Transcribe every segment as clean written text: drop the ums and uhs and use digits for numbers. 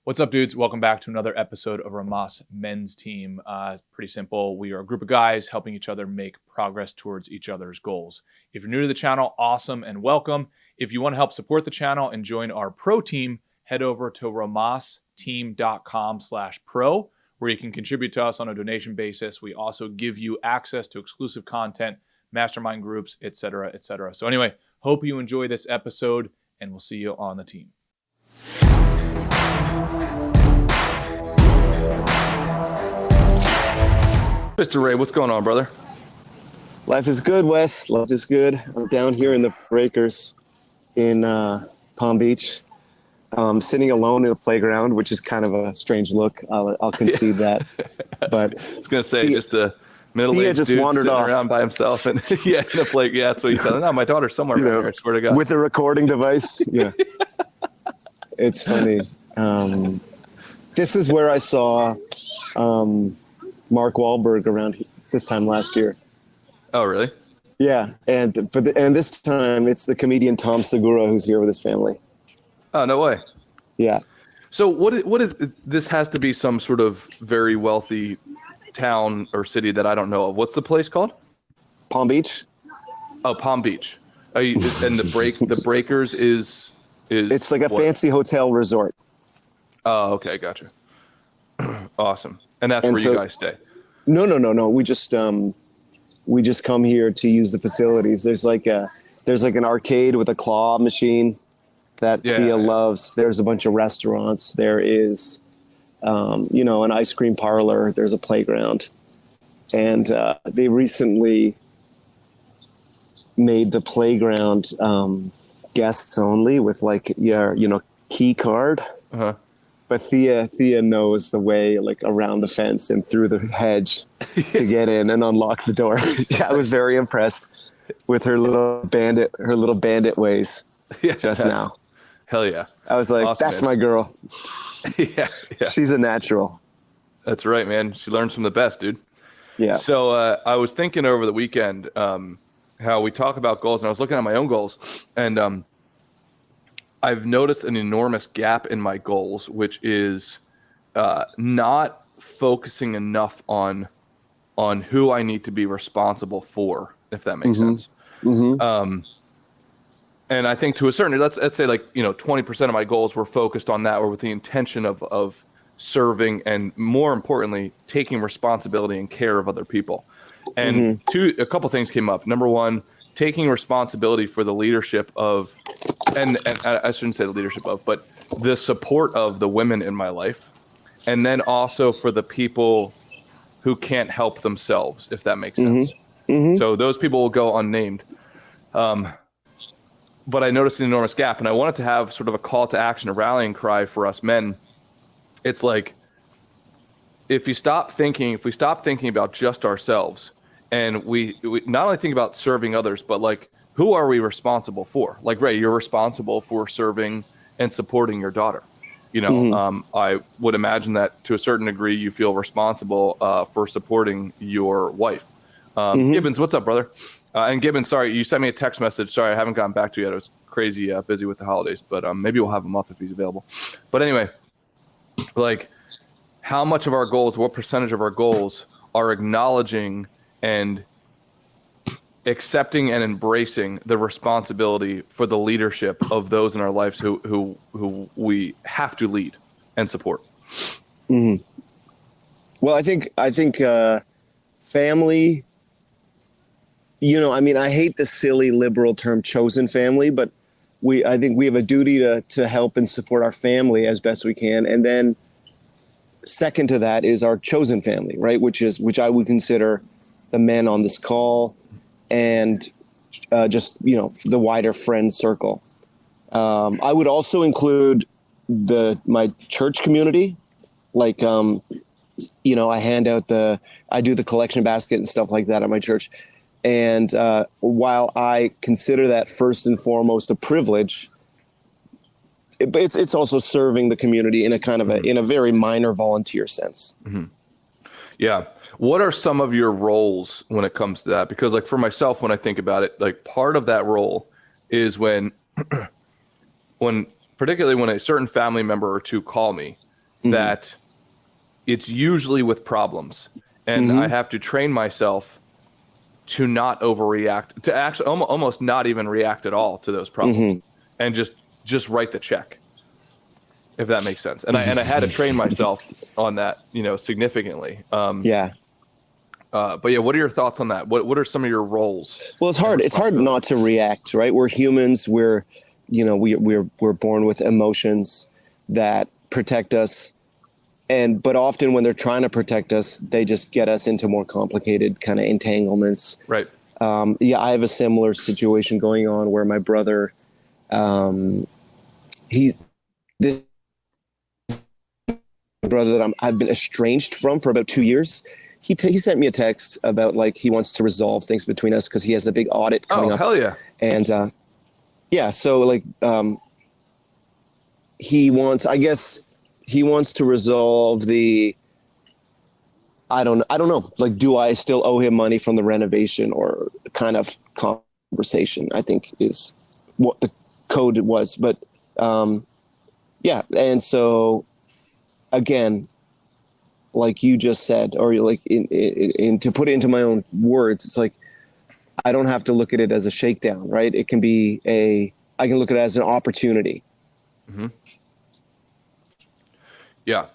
What's up, dudes? Welcome back to another episode of Rhomas Men's Team. Pretty simple. We are a group of guys helping each other make progress towards each other's goals. If you're new to the channel, awesome and welcome. If you want to help support the channel and join our pro team, head over to rhomasteam.com/pro, where you can contribute to us on a donation basis. We also give you access to exclusive content, mastermind groups, etc., etc. So anyway, hope you enjoy this episode, and we'll see you on the team. Mr. Ray, what's going on, brother? Life is good, Wes. Life is good. I'm down here in the breakers in Palm Beach, sitting alone in a playground, which is kind of a strange look. I'll concede that. But I was gonna say just a middle-aged just dude wandered sitting off around by himself, and in a play. Yeah, that's what he said. No, my daughter's somewhere around here. I swear to God. with a recording device. Yeah, it's funny. This is where I saw Mark Wahlberg around this time last year. Oh, really? Yeah, and this time it's the comedian Tom Segura who's here with his family. Oh, no way. Yeah. So what is this? Has to be some sort of very wealthy town or city that I don't know of. What's the place called? Palm Beach. Oh, Palm Beach. And the Breakers is It's like a fancy hotel resort. Oh, okay, gotcha. Awesome. And that's where you guys stay. No. We just come here to use the facilities. There's like an arcade with a claw machine that Thea loves. There's a bunch of restaurants. There is, an ice cream parlor. There's a playground, and they recently made the playground guests only with like your key card. Uh-huh. But Thea knows the way like around the fence and through the hedge to get in and unlock the door. I was very impressed with her little bandit ways just now. Hell yeah. I was like, awesome, that's man. my girl. yeah. She's a natural. That's right, man. She learns from the best, dude. Yeah. So I was thinking over the weekend how we talk about goals, and I was looking at my own goals, and I've noticed an enormous gap in my goals, which is not focusing enough on who I need to be responsible for, if that makes sense. Mm-hmm. And I think to a certain, let's say 20% of my goals were focused on that, or with the intention of serving and, more importantly, taking responsibility and care of other people. And a couple things came up. Number one, taking responsibility for the leadership of, and I shouldn't say the leadership of, but the support of the women in my life. And then also for the people who can't help themselves, if that makes sense. Mm-hmm. So those people will go unnamed. But I noticed an enormous gap, and I wanted to have sort of a call to action, a rallying cry for us men. It's like, if we stop thinking about just ourselves, and we not only think about serving others, but like, who are we responsible for? Like, Ray, you're responsible for serving and supporting your daughter. I would imagine that to a certain degree, you feel responsible for supporting your wife. Gibbons, what's up, brother? And Gibbons, sorry, you sent me a text message. Sorry, I haven't gotten back to you yet. I was crazy busy with the holidays, but maybe we'll have him up if he's available. But anyway, like, how much of our goals, what percentage of our goals are acknowledging and accepting and embracing the responsibility for the leadership of those in our lives who we have to lead and support? Mm-hmm. Well, I think family, I hate the silly liberal term chosen family, but I think we have a duty to help and support our family as best we can. And then second to that is our chosen family, right? Which I would consider the men on this call and just the wider friend circle. I would also include my church community. Like, I do the collection basket and stuff like that at my church. And while I consider that first and foremost a privilege, it's also serving the community in a kind of in a very minor volunteer sense. Mm-hmm. Yeah. What are some of your roles when it comes to that? Because like for myself, when I think about it, like part of that role is when particularly when a certain family member or two call me that it's usually with problems, and I have to train myself to not overreact, to actually almost not even react at all to those problems, and just write the check, if that makes sense. And I had to train myself on that, significantly. But yeah, what are your thoughts on that? What are some of your roles? Well, it's hard. It's hard not to react, right? We're humans. We're born with emotions that protect us. But often when they're trying to protect us, they just get us into more complicated kind of entanglements. Right. I have a similar situation going on where my brother, this brother that I've been estranged from for about 2 years. He sent me a text about like he wants to resolve things between us because he has a big audit coming up. Oh, hell yeah! And so like he wants to resolve the. I don't know. Like, do I still owe him money from the renovation, or kind of conversation? I think is what the code was, but and so again, like you just said, or like in to put it into my own words, it's like I don't have to look at it as a shakedown, right? It can be I can look at it as an opportunity. Mm-hmm. Yeah.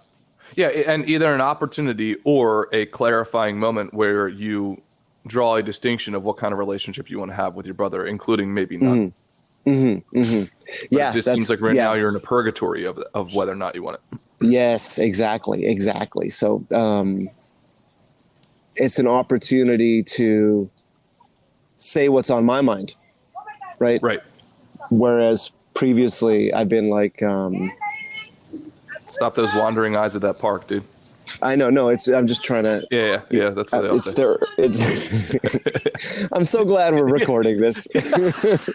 Yeah, and either an opportunity or a clarifying moment where you draw a distinction of what kind of relationship you want to have with your brother, including maybe not. Yeah, it just seems like now you're in a purgatory of whether or not you want it. Yes, exactly. So it's an opportunity to say what's on my mind, right? Right. Whereas previously I've been like, stop those wandering eyes at that park, dude. I know. No, I'm just trying to. Yeah. That's what they all say. I'm so glad we're recording this. It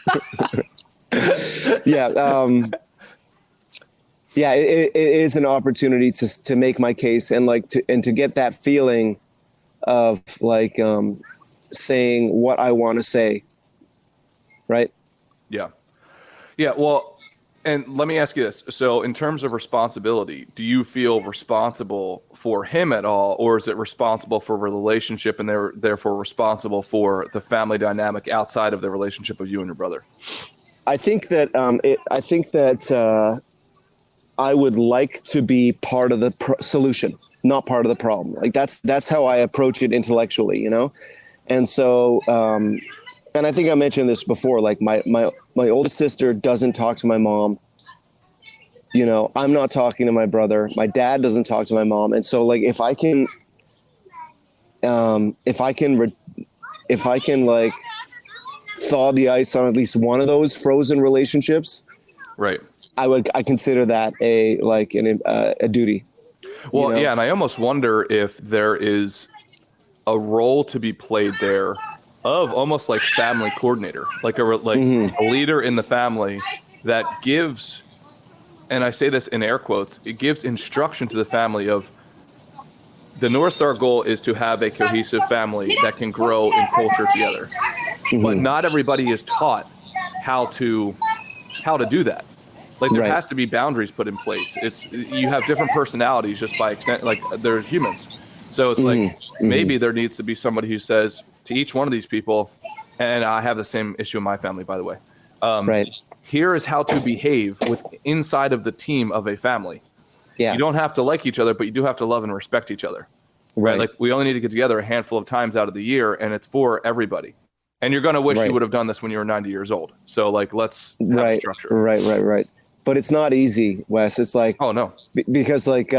is an opportunity to make my case and to get that feeling of like saying what I want to say. Right. Yeah. Well, and let me ask you this. So in terms of responsibility, do you feel responsible for him at all, or is it responsible for a relationship and they're therefore responsible for the family dynamic outside of the relationship of you and your brother? I think that I would like to be part of the solution, not part of the problem. Like that's how I approach it intellectually, And so, and I think I mentioned this before, like my oldest sister doesn't talk to my mom. I'm not talking to my brother. My dad doesn't talk to my mom. And so like, if I can like thaw the ice on at least one of those frozen relationships, right. I consider that a duty. Well, yeah. And I almost wonder if there is a role to be played there of almost like family coordinator, like a leader in the family that gives, and I say this in air quotes, it gives instruction to the family of the North Star goal is to have a cohesive family that can grow in culture together. But not everybody is taught how to do that. Like there has to be boundaries put in place. You have different personalities just by extent, like they're humans. So it's like maybe there needs to be somebody who says to each one of these people, and I have the same issue in my family, by the way. Here is how to behave inside of the team of a family. Yeah. You don't have to like each other, but you do have to love and respect each other. Right. Like we only need to get together a handful of times out of the year, and it's for everybody. And you're going to wish you would have done this when you were 90 years old. So like, let's have a structure. Right. But it's not easy, Wes. It's like, oh no, because like,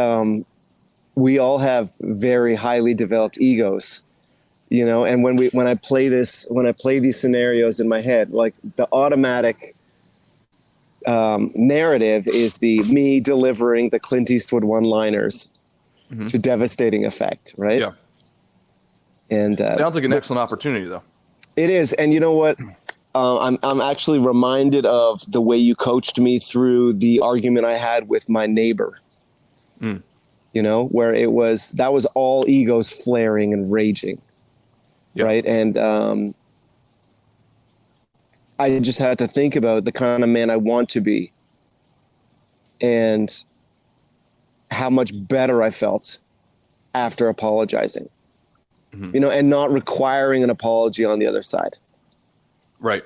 we all have very highly developed egos, and when I play these scenarios in my head, like the automatic narrative is me delivering the Clint Eastwood one-liners to devastating effect, right? Yeah. And sounds like an excellent opportunity, though. It is, and you know what? I'm actually reminded of the way you coached me through the argument I had with my neighbor. Where that was all egos flaring and raging, right? And I just had to think about the kind of man I want to be. And how much better I felt after apologizing, and not requiring an apology on the other side. Right.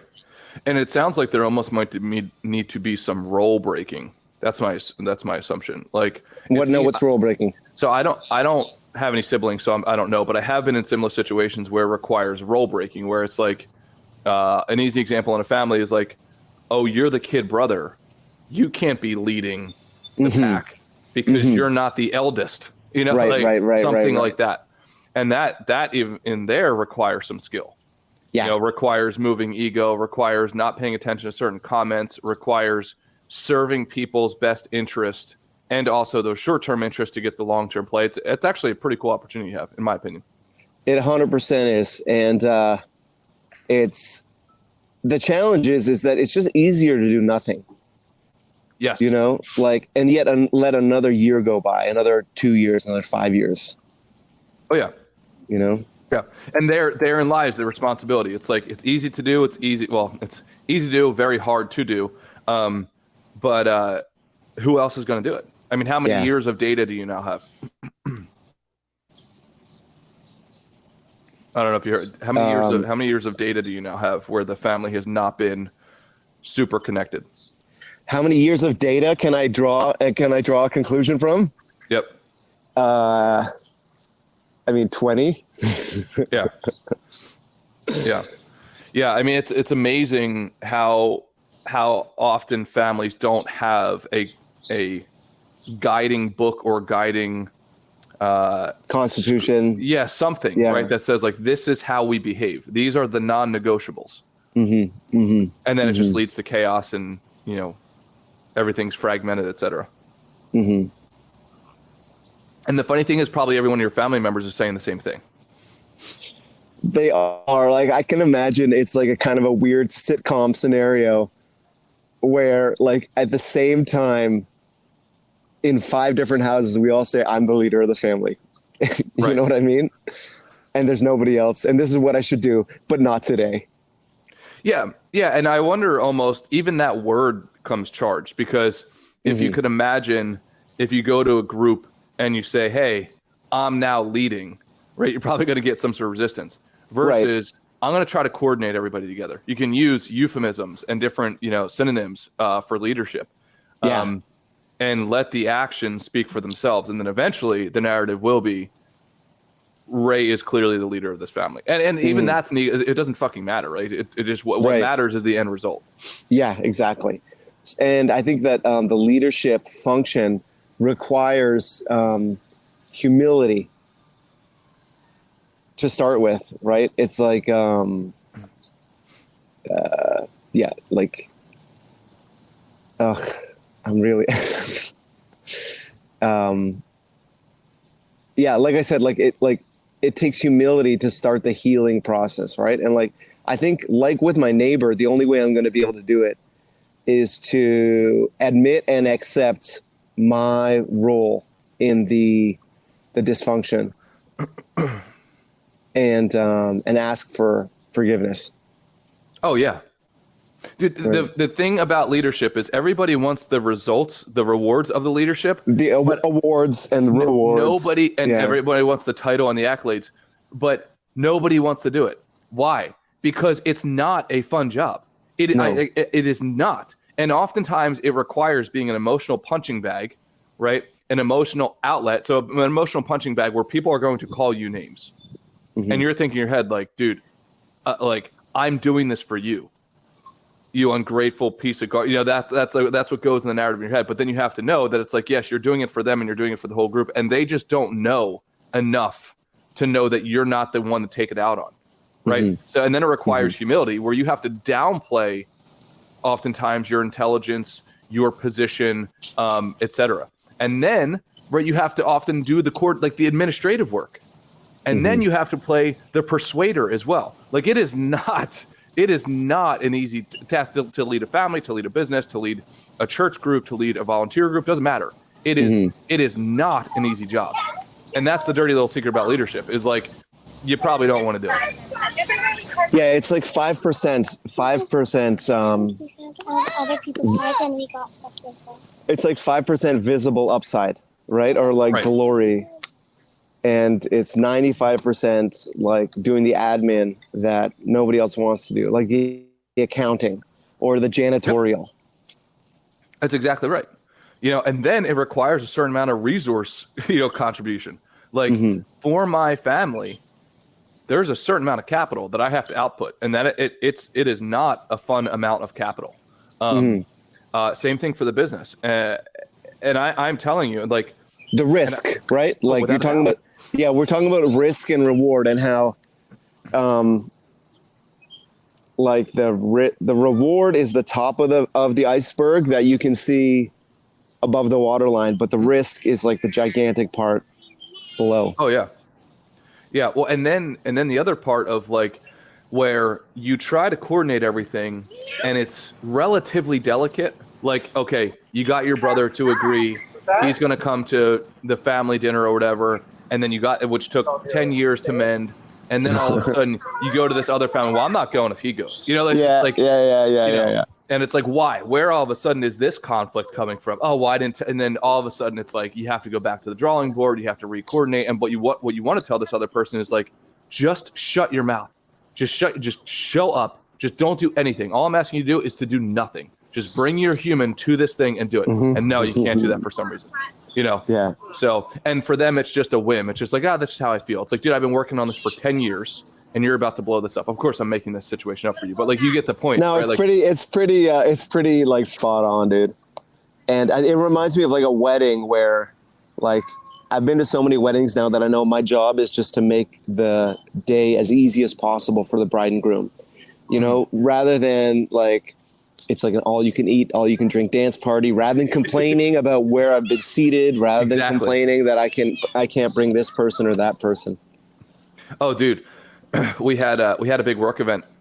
And it sounds like there almost might need to be some role breaking. That's my assumption. Like, what's role breaking? So I don't have any siblings, so I don't know, but I have been in similar situations where it requires role breaking, where it's like, an easy example in a family is like, oh, you're the kid brother, you can't be leading the pack because you're not the eldest, something like that. And that even in there requires some skill. Yeah. Requires moving ego, requires not paying attention to certain comments, requires serving people's best interest and also those short-term interests to get the long-term play. It's actually a pretty cool opportunity you have, in my opinion. It 100% is. And it's the challenge is that it's just easier to do nothing. Yes. And yet let another year go by, another 2 years, another 5 years. Oh, yeah. Yeah. And therein lies the responsibility. It's like, it's easy to do. It's easy to do, very hard to do. But who else is going to do it? I mean, how many years of data do you now have? I don't know if you heard. How many years of data do you now have where the family has not been super connected? How many years of data can I draw a conclusion from? Yep. 20. Yeah. Yeah. I mean, it's amazing how often families don't have a guiding book or guiding constitution. Yeah, something, right? That says like, this is how we behave. These are the non-negotiables. And then it just leads to chaos and, everything's fragmented, et cetera. And the funny thing is probably every one of your family members is saying the same thing. They are. Like, I can imagine it's like a kind of a weird sitcom scenario where, like, at the same time, in 5 different houses, we all say, I'm the leader of the family. You know what I mean? And there's nobody else. And this is what I should do, but not today. Yeah. Yeah. And I wonder almost even that word comes charged, because if you could imagine, if you go to a group and you say, hey, I'm now leading, right? You're probably going to get some sort of resistance versus I'm going to try to coordinate everybody together. You can use euphemisms and different, synonyms for leadership. And let the actions speak for themselves. And then eventually the narrative will be, Ray is clearly the leader of this family. And even that's neat. It doesn't fucking matter, right? It just, what matters is the end result. Yeah, exactly. And I think that the leadership function requires humility to start with, right? It's like, I'm really, like I said, it takes humility to start the healing process, right? And I think with my neighbor, the only way I'm going to be able to do it is to admit and accept my role in the dysfunction and ask for forgiveness. Oh yeah. Dude, the thing about leadership is everybody wants the results, the rewards of the leadership. The awards and rewards. Everybody wants the title and the accolades, but nobody wants to do it. Why? Because it's not a fun job. It is not. And oftentimes it requires being an emotional punching bag, right? An emotional outlet. So an emotional punching bag where people are going to call you names. And you're thinking in your head, like, dude, I'm doing this for you. You ungrateful piece of garbage. That's what goes in the narrative in your head. But then you have to know that it's like, yes, you're doing it for them and you're doing it for the whole group. And they just don't know enough to know that you're not the one to take it out on. Right. So, and then it requires humility where you have to downplay oftentimes your intelligence, your position, et cetera. And then you have to often do the administrative work. And then you have to play the persuader as well. Like it is not an easy task to lead a family, to lead a business, to lead a church group, to lead a volunteer group. Doesn't matter. It is not an easy job. And that's the dirty little secret about leadership is like, you probably don't want to do it. Yeah, it's like 5%. 5%. Other people's sides and we got stuff like that. It's like 5% visible upside, right? Or like Right. glory. And it's 95% like doing the admin that nobody else wants to do, like the accounting or the Yep. janitorial. That's exactly right. And then it requires a certain amount of resource, contribution. Like for my family, there's a certain amount of capital that I have to output, and that it is not a fun amount of capital. Same thing for the business, and I'm telling you, like The risk, right? Like you're without a talking doubt. about, yeah, we're talking about risk and reward and how, like the reward is the top of the iceberg that you can see above the waterline, but the risk is like the gigantic part below. Oh yeah, yeah. Well, and then the other part of like where you try to coordinate everything, and it's relatively delicate. Like, okay, you got your brother to agree he's going to come to the family dinner or whatever, and then which took 10 years to mend, and then all of a sudden you go to this other family. Well, I'm not going if he goes. It's just Yeah, like, yeah. and it's like, why? Where all of a sudden is this conflict coming from? Oh, why didn't? And then all of a sudden it's like you have to go back to the drawing board. You have to re-coordinate. And what you want to tell this other person is like, just shut your mouth. Just show up. Just don't do anything. All I'm asking you to do is to do nothing. Just bring your human to this thing and do it. And no, you can't do that for some reason. Yeah. So, and for them, it's just a whim. It's just like, that's just how I feel. It's like, dude, I've been working on this for 10 years. And you're about to blow this up. Of course, I'm making this situation up for you, but like you get the point. No, right? it's pretty like spot on, dude. And it reminds me of like a wedding where, like, I've been to so many weddings now that I know my job is just to make the day as easy as possible for the bride and groom. Rather than like it's like an all you can eat, all you can drink dance party. Rather than complaining about where I've been seated, rather than complaining that I can't bring this person or that person. Oh, dude. We had a big work event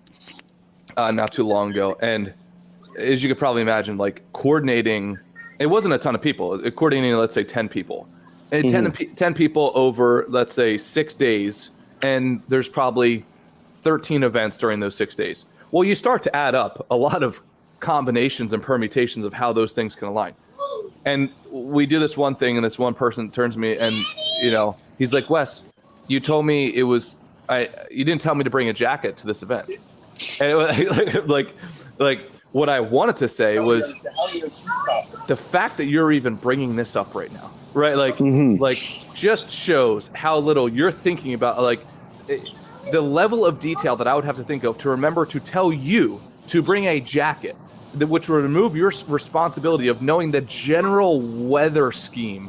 not too long ago, and as you could probably imagine, like coordinating, it wasn't a ton of people. Coordinating, let's say, 10 people, and 10 people over, let's say, 6 days, and there's probably 13 events during those 6 days. Well, you start to add up a lot of combinations and permutations of how those things can align. And we do this one thing, and this one person turns to me, and he's like, "Wes, you told me it was." You didn't tell me to bring a jacket to this event. And it was like what I wanted to say was the fact that you're even bringing this up right now, right? Like just shows how little you're thinking about, like the level of detail that I would have to think of to remember to tell you to bring a jacket, which would remove your responsibility of knowing the general weather scheme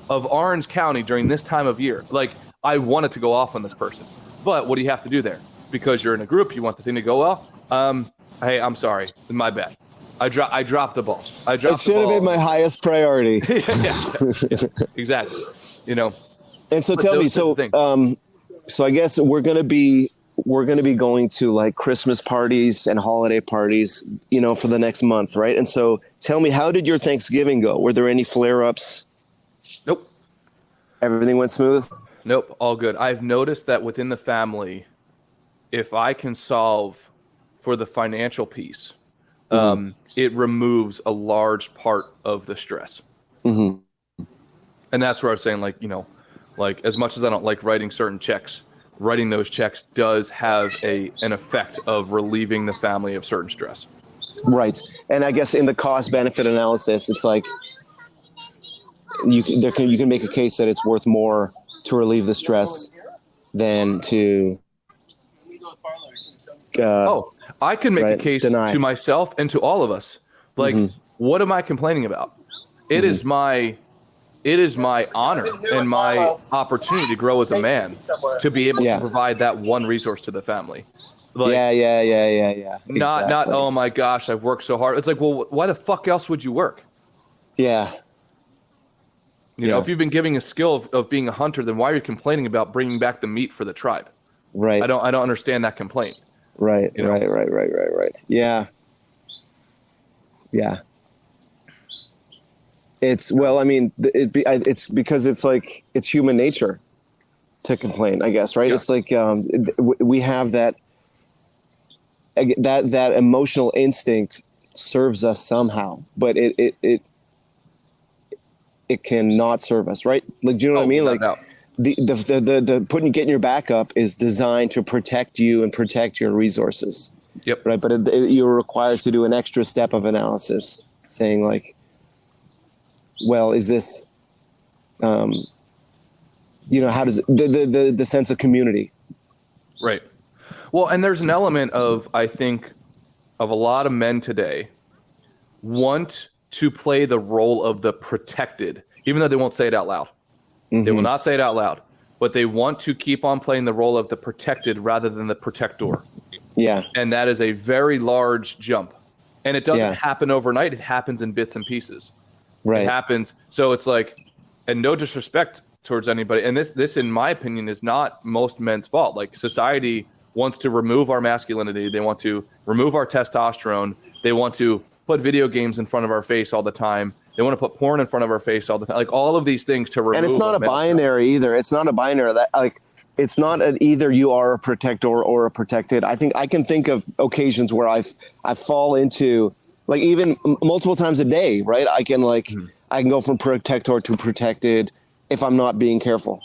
of Orange County during this time of year. Like, I wanted to go off on this person. But what do you have to do there? Because you're in a group, you want the thing to go well. Hey, I'm sorry, my bad. I dropped the ball. It should have been my highest priority. yeah, exactly. And so tell me, so I guess we're gonna be going to like Christmas parties and holiday parties, for the next month, right? And so tell me, how did your Thanksgiving go? Were there any flare-ups? Nope. Everything went smooth? Nope, all good. I've noticed that within the family, if I can solve for the financial piece, it removes a large part of the stress. And that's where I was saying, like as much as I don't like writing certain checks, writing those checks does have an effect of relieving the family of certain stress. Right. And I guess in the cost benefit analysis, it's like you can make a case that it's worth more to relieve the stress than to I can make a case to myself and to all of us. Like, what am I complaining about? It is my honor and my opportunity to grow as a man to be able to provide that one resource to the family. Like, yeah. Not oh my gosh, I've worked so hard. It's like, well, why the fuck else would you work? Yeah. If you've been giving a skill of being a hunter, then why are you complaining about bringing back the meat for the tribe? Right. I don't understand that complaint. Right. Yeah. It's it's because it's like it's human nature to complain, I guess, right? Yeah. It's like we have that emotional instinct serves us somehow, but it can not serve us, right? Like, do you know what I mean? Like the getting your back up is designed to protect you and protect your resources. Yep. Right. But you're required to do an extra step of analysis saying like, well, is this, how does the sense of community? Right. Well, and there's an element of, I think, of a lot of men today want to play the role of the protected, even though they won't say it out loud. Mm-hmm. They will not say it out loud, but they want to keep on playing the role of the protected rather than the protector. Yeah. And that is a very large jump. And it doesn't happen overnight. It happens in bits and pieces. Right. It happens. So it's like, and no disrespect towards anybody. And this, in my opinion, is not most men's fault. Like, society wants to remove our masculinity. They want to remove our testosterone. They want to put video games in front of our face all the time. They want to put porn in front of our face all the time. Like, all of these things to remove. And it's not a binary either. It's not a binary. That, like, it's not either you are a protector or a protected. I think I can think of occasions where I fall into, like, even multiple times a day, right? I can I can go from protector to protected if I'm not being careful.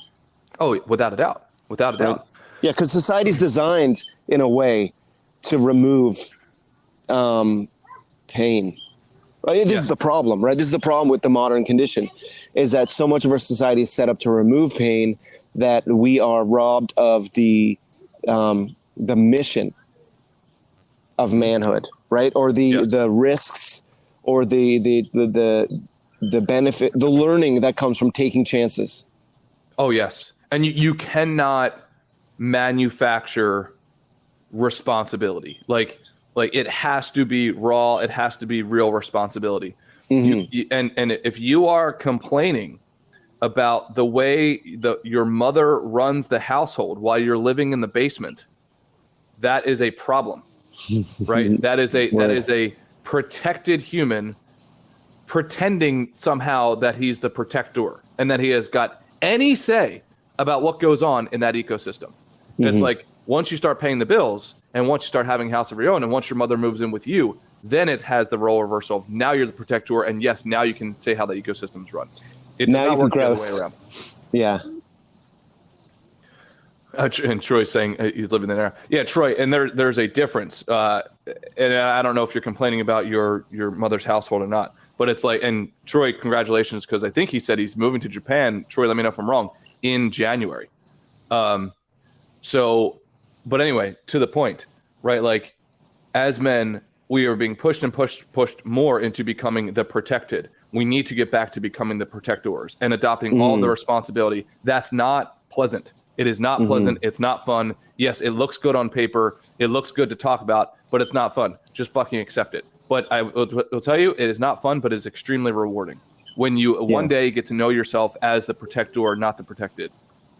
Oh, without a doubt. Without a doubt. Yeah, because society's designed in a way to remove pain. Right? This is the problem, right? This is the problem with the modern condition, is that so much of our society is set up to remove pain that we are robbed of the mission of manhood, right? Or the risks, or the benefit, the learning that comes from taking chances. Oh yes, and you cannot manufacture responsibility. Like it has to be raw. It has to be real responsibility. Mm-hmm. And if you are complaining about the way your mother runs the household while you're living in the basement, that is a problem, right? That is a protected human pretending somehow that he's the protector and that he has got any say about what goes on in that ecosystem. Mm-hmm. It's like, once you start paying the bills and once you start having a house of your own and once your mother moves in with you, then it has the role reversal of now you're the protector, and yes, now you can say how the ecosystem's run. It does not work the other way around. Yeah. And Troy's saying he's living there. Yeah, Troy, and there's a difference. And I don't know if you're complaining about your mother's household or not, but it's like, and Troy, congratulations, because I think he said he's moving to Japan. Troy, let me know if I'm wrong, in January. But anyway, to the point, right? Like, as men, we are being pushed more into becoming the protected. We need to get back to becoming the protectors and adopting all the responsibility. That's not pleasant. It is not pleasant. It's not fun. Yes, it looks good on paper. It looks good to talk about, but it's not fun. Just fucking accept it. But I will tell you, it is not fun, but it's extremely rewarding when you one day get to know yourself as the protector, not the protected.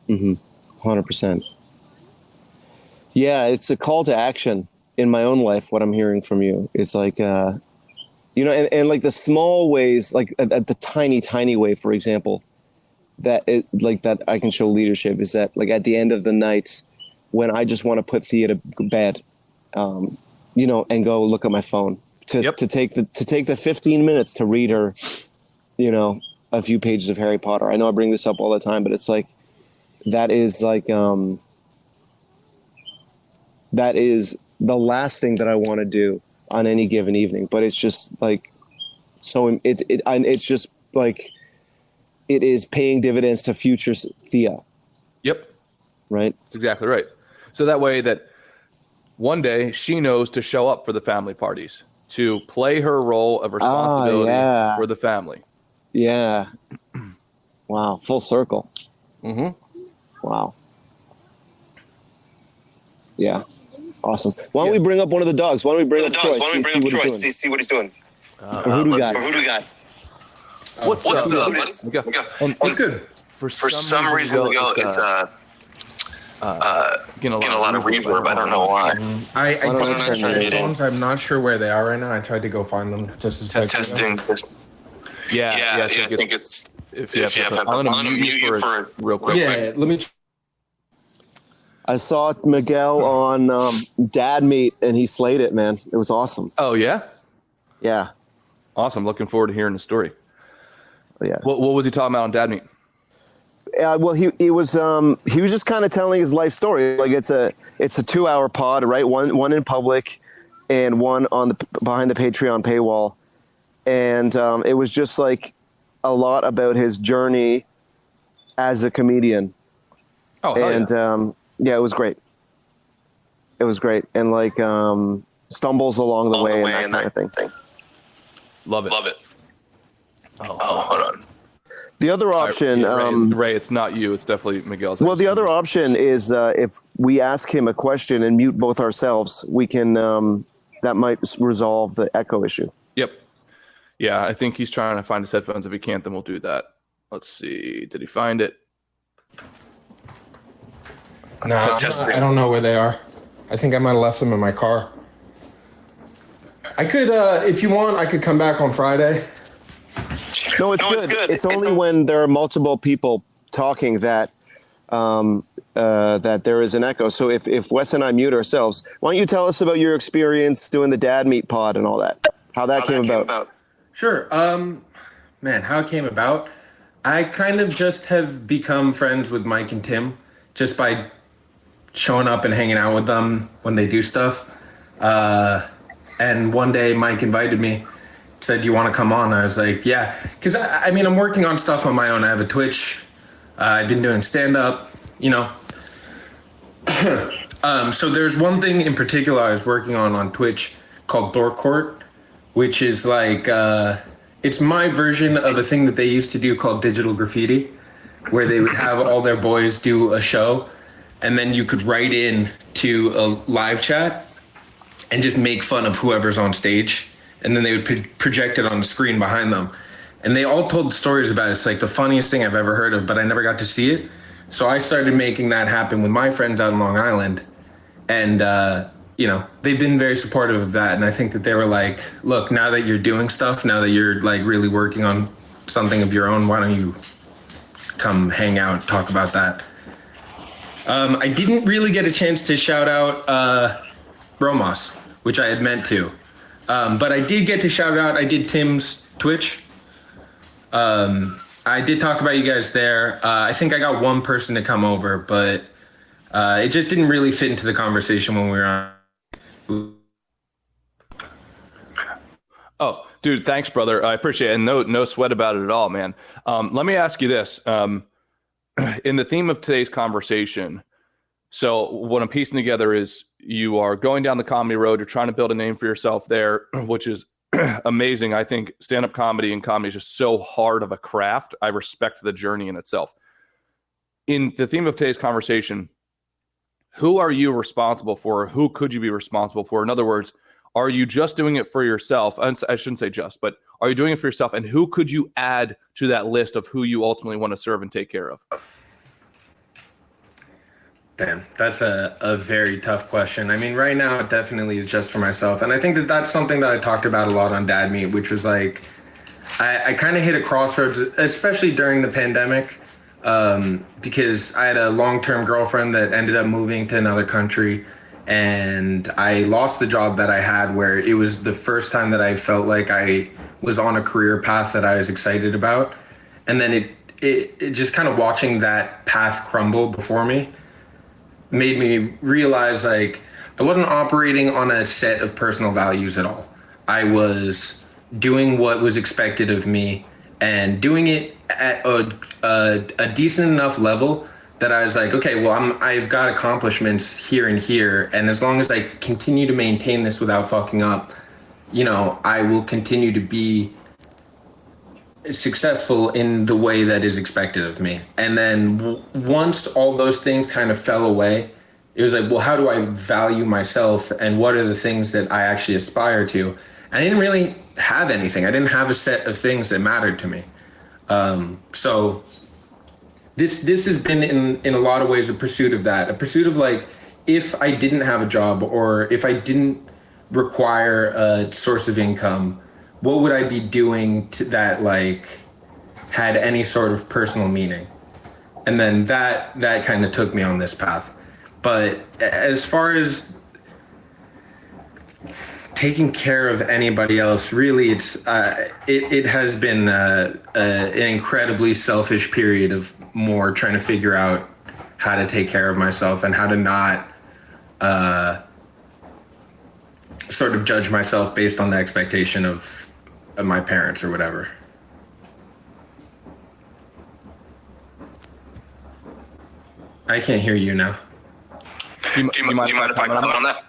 100%. Yeah, it's a call to action in my own life. What I'm hearing from you is like, and like the small ways, like at the tiny way, for example, that I can show leadership is that, like, at the end of the night when I just want to put Thea to bed, and go look at my phone to take the 15 minutes to read her, a few pages of Harry Potter. I know I bring this up all the time, but it's like, that is like, that is the last thing that I want to do on any given evening. But it's just like, so it's just like, it is paying dividends to future Thea. Yep. Right. That's exactly right. So that way that one day she knows to show up for the family parties, to play her role of responsibility for the family. Yeah. Wow. Full circle. Mm-hmm. Wow. Yeah. Awesome. Why don't we bring up one of the dogs? Why don't we bring up Troy? See what he's doing. Who do we got? What's up? It's good. For some reason, it's getting a lot of reverb. I don't know why. I'm not sure where they are right now. I tried to go find them just a second ago. Yeah. I think it's if you have to, I'm gonna mute you for it real quick. Yeah, let me. I saw Miguel on Dad Meet, and he slayed it, man. It was awesome. Oh yeah. Yeah. Awesome. Looking forward to hearing the story. But yeah. What was he talking about on Dad Meat? Well, he was just kind of telling his life story. Like it's a 2-hour pod, right? One in public, and one on the behind the Patreon paywall, and it was just like a lot about his journey as a comedian. Oh, hell and yeah. It was great. It was great, and like stumbles along the way and that kind of thing. Love it. Oh, hold on. The other option, Ray, it's not you. It's definitely Miguel's. Well, the other option is if we ask him a question and mute both ourselves, we can. That might resolve the echo issue. Yep. Yeah, I think he's trying to find his headphones. If he can't, then we'll do that. Let's see. Did he find it? No, I don't know where they are. I think I might have left them in my car. I could, if you want, I could come back on Friday. No, it's good. It's only when there are multiple people talking that that there is an echo. So if Wes and I mute ourselves, why don't you tell us about your experience doing the Dad Meat pod and all that? How that came about? Sure. Man, how it came about? I kind of just have become friends with Mike and Tim just by showing up and hanging out with them when they do stuff. And one day Mike invited me, said, "You want to come on?" I was like, yeah. Because, I mean, I'm working on stuff on my own. I have a Twitch. I've been doing stand-up, you know. So there's one thing in particular I was working on Twitch called Dork Court, which is like, it's my version of a thing that they used to do called digital graffiti, where they would have all their boys do a show, and then you could write in to a live chat and just make fun of whoever's on stage. And then they would project it on the screen behind them. And they all told stories about it. It's like the funniest thing I've ever heard of, but I never got to see it. So I started making that happen with my friends out in Long Island. And, you know, they've been very supportive of that. And I think that they were like, look, now that you're doing stuff, now that you're like really working on something of your own, why don't you come hang out, talk about that? I didn't really get a chance to shout out Rhomas, which I had meant to. But I did get to shout out, I did Tim's Twitch. I did talk about you guys there. I think I got one person to come over, but it just didn't really fit into the conversation when we were on. Oh, dude, thanks, brother. I appreciate it. And no sweat about it at all, man. Let me ask you this. In the theme of today's conversation, so what I'm piecing together is you are going down the comedy road. You're trying to build a name for yourself there, which is amazing. I think stand-up comedy and comedy is just so hard of a craft. I respect the journey in itself. In the theme of today's conversation, who are you responsible for? Who could you be responsible for? In other words, are you just doing it for yourself? I shouldn't say just, but are you doing it for yourself? And who could you add to that list of who you ultimately want to serve and take care of? Damn, that's a very tough question. I mean, right now it definitely is just for myself. And I think that that's something that I talked about a lot on Dad Meat, which was like, I kind of hit a crossroads, especially during the pandemic, because I had a long-term girlfriend that ended up moving to another country, and I lost the job that I had, where it was the first time that I felt like I was on a career path that I was excited about. And then it just kind of watching that path crumble before me made me realize like I wasn't operating on a set of personal values at all. I was doing what was expected of me and doing it at a decent enough level that I was like, okay, well, I've got accomplishments here and here, and as long as I continue to maintain this without fucking up, you know, I will continue to be successful in the way that is expected of me. And then once all those things kind of fell away, it was like, well, how do I value myself, and what are the things that I actually aspire to? I didn't really have anything. I didn't have a set of things that mattered to me. So this has been in a lot of ways a pursuit of that, a pursuit of like, if I didn't have a job, or if I didn't require a source of income, what would I be doing that like had any sort of personal meaning? And then that kind of took me on this path. But as far as taking care of anybody else, really, it has been an incredibly selfish period of more trying to figure out how to take care of myself and how to not sort of judge myself based on the expectation of my parents or whatever. I can't hear you now. Do you mind if I comment on that?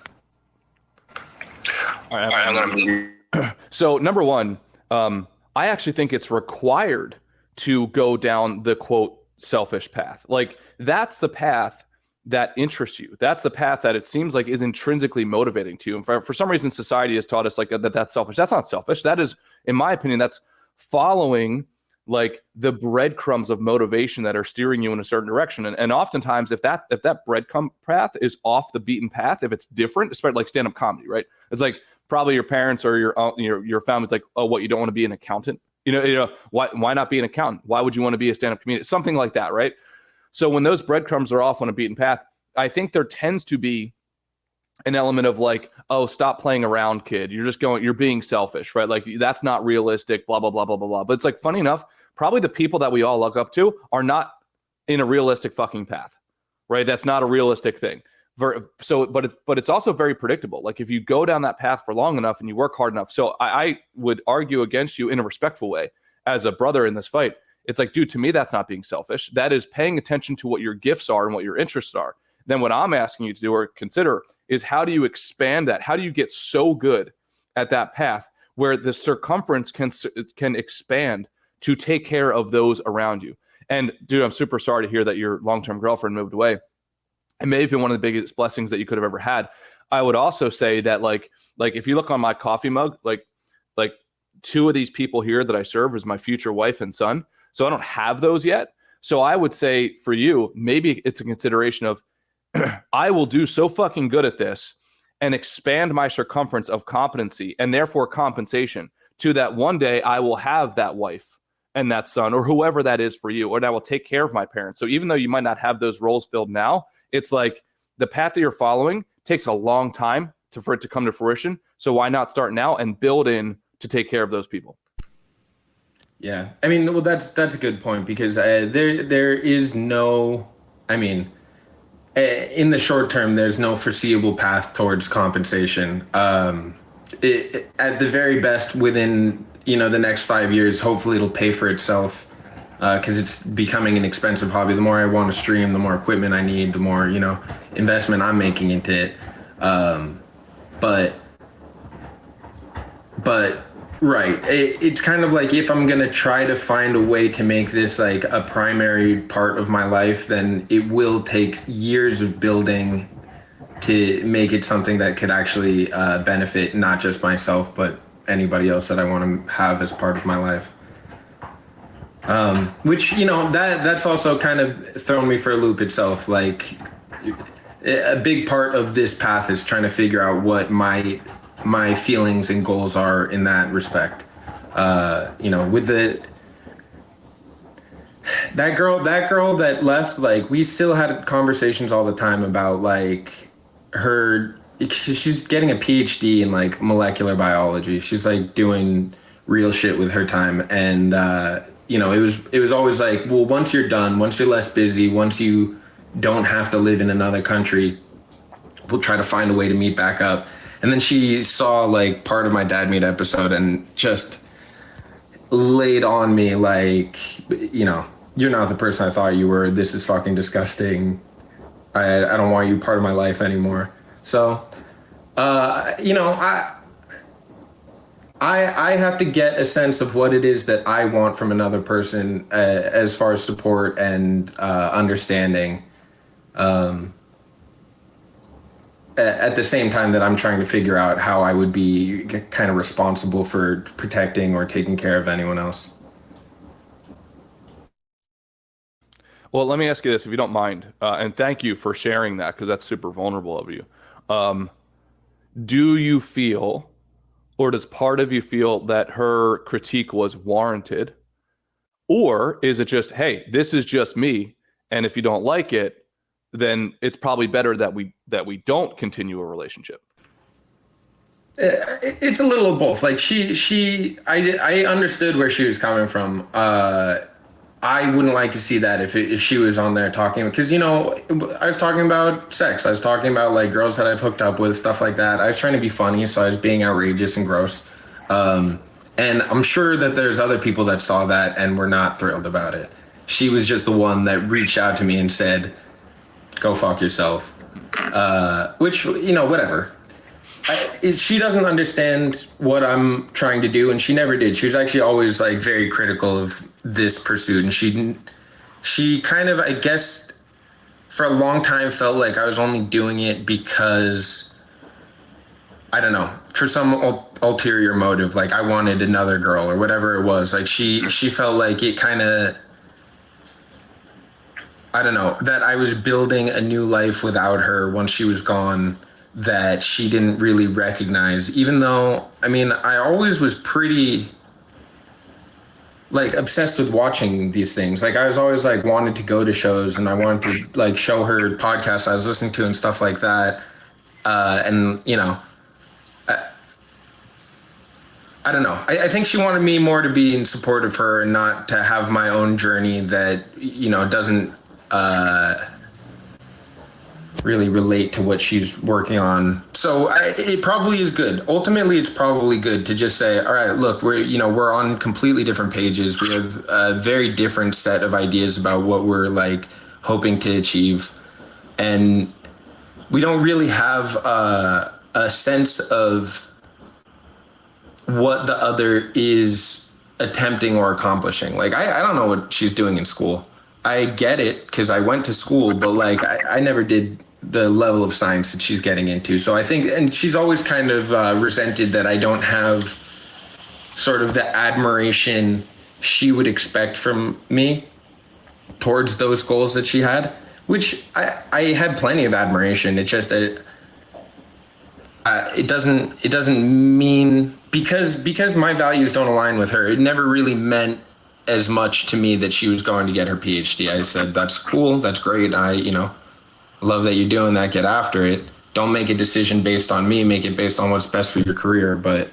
All right, I'm gonna. So number one, I actually think it's required to go down the quote selfish path. Like that's the path that interests you. That's the path that it seems like is intrinsically motivating to you. And for some reason, society has taught us like that's selfish. That's not selfish. That is, in my opinion, that's following like the breadcrumbs of motivation that are steering you in a certain direction. And oftentimes, if that breadcrumb path is off the beaten path, if it's different, especially like stand-up comedy, right? It's like probably your parents or your family's like, oh, what, you don't want to be an accountant? You know, why not be an accountant? Why would you want to be a stand-up comedian? Something like that, right? So when those breadcrumbs are off on a beaten path, I think there tends to be an element of like, oh, stop playing around, kid. You're being selfish, right? Like that's not realistic, blah, blah, blah, blah, blah, blah. But it's like, funny enough, probably the people that we all look up to are not in a realistic fucking path, right? That's not a realistic thing. But it's also very predictable. Like if you go down that path for long enough and you work hard enough. So I would argue against you in a respectful way as a brother in this fight. It's like, dude, to me, that's not being selfish. That is paying attention to what your gifts are and what your interests are. Then what I'm asking you to do or consider is how do you expand that? How do you get so good at that path where the circumference can expand to take care of those around you? And dude, I'm super sorry to hear that your long-term girlfriend moved away. It may have been one of the biggest blessings that you could have ever had. I would also say that like if you look on my coffee mug, like two of these people here that I serve is my future wife and son. So I don't have those yet. So I would say for you, maybe it's a consideration of I will do so fucking good at this and expand my circumference of competency and therefore compensation to that one day I will have that wife and that son or whoever that is for you, or I will take care of my parents. So even though you might not have those roles filled now, it's like the path that you're following takes a long time for it to come to fruition. So why not start now and build in to take care of those people? Yeah, I mean, well, that's a good point because there is no, I mean, in the short term, there's no foreseeable path towards compensation. At the very best, within the next 5 years, hopefully it'll pay for itself because it's becoming an expensive hobby. The more I want to stream, the more equipment I need, the more investment I'm making into it. But right, it's kind of like if I'm gonna try to find a way to make this like a primary part of my life, then it will take years of building to make it something that could actually benefit not just myself but anybody else that I want to have as part of my life. Which that's also kind of thrown me for a loop itself. Like a big part of this path is trying to figure out what my feelings and goals are in that respect. With that girl that left, like we still had conversations all the time about like she's getting a PhD in like molecular biology. She's like doing real shit with her time. And, it was always like, well, once you're done, once you're less busy, once you don't have to live in another country, we'll try to find a way to meet back up. And then she saw like part of my Dad Meet episode and just laid on me like, you're not the person I thought you were. This is fucking disgusting. I don't want you part of my life anymore. So, I have to get a sense of what it is that I want from another person as far as support and understanding. At the same time that I'm trying to figure out how I would be kind of responsible for protecting or taking care of anyone else. Well, let me ask you this, if you don't mind, and thank you for sharing that because that's super vulnerable of you. Do you feel, or does part of you feel that her critique was warranted? Or is it just, hey, this is just me, and if you don't like it, then it's probably better that we don't continue a relationship? It's a little of both. Like I understood where she was coming from. I wouldn't like to see that if she was on there talking, because I was talking about sex. I was talking about like girls that I've hooked up with, stuff like that. I was trying to be funny, so I was being outrageous and gross. And I'm sure that there's other people that saw that and were not thrilled about it. She was just the one that reached out to me and said, "Go fuck yourself," which whatever. She doesn't understand what I'm trying to do, and she never did. She was actually always like very critical of this pursuit, and she kind of, I guess, for a long time felt like I was only doing it because, I don't know, for some ulterior motive, like I wanted another girl or whatever it was. Like she felt like it kind of, I don't know, that I was building a new life without her once she was gone, that she didn't really recognize, even though, I mean, I always was pretty like obsessed with watching these things. Like I was always like wanted to go to shows, and I wanted to like show her podcasts I was listening to and stuff like that. And I don't know. I think she wanted me more to be in support of her and not to have my own journey that, doesn't really relate to what she's working on. So it probably is good. Ultimately, it's probably good to just say, all right, look, we're on completely different pages. We have a very different set of ideas about what we're like hoping to achieve. And we don't really have a sense of what the other is attempting or accomplishing. Like, I don't know what she's doing in school. I get it because I went to school, but like I never did the level of science that she's getting into. So I think, and she's always kind of resented that I don't have sort of the admiration she would expect from me towards those goals that she had, which I had plenty of admiration. It's just that it doesn't mean, because my values don't align with her, it never really meant as much to me that she was going to get her PhD. I said, that's cool, that's great. I love that you're doing that. Get after it. Don't make a decision based on me. Make it based on what's best for your career. But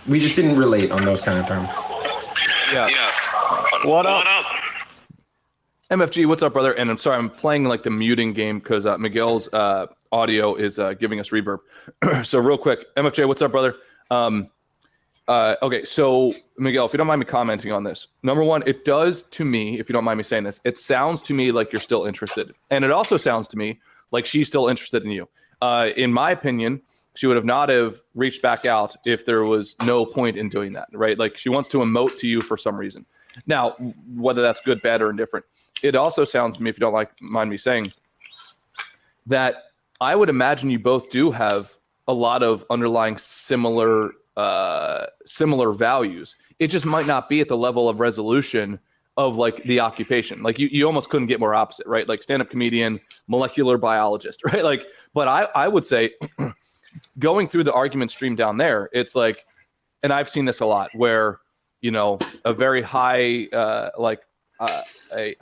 we just didn't relate on those kind of terms. Yeah. What up? MFG, what's up, brother? And I'm sorry, I'm playing like the muting game because Miguel's audio is giving us reverb. So real quick, MFJ, what's up, brother? Okay, so Miguel, if you don't mind me commenting on this, number one, it does to me, if you don't mind me saying this, it sounds to me like you're still interested. And it also sounds to me like she's still interested in you. In my opinion, she would have not have reached back out if there was no point in doing that, right? Like she wants to emote to you for some reason. Now, whether that's good, bad, or indifferent, it also sounds to me, if you don't mind me saying, that I would imagine you both do have a lot of underlying similar values. It just might not be at the level of resolution of like the occupation. Like you almost couldn't get more opposite, right? Like stand-up comedian, molecular biologist, right? Like, but I would say going through the argument stream down there, it's like, and I've seen this a lot where, a very high, a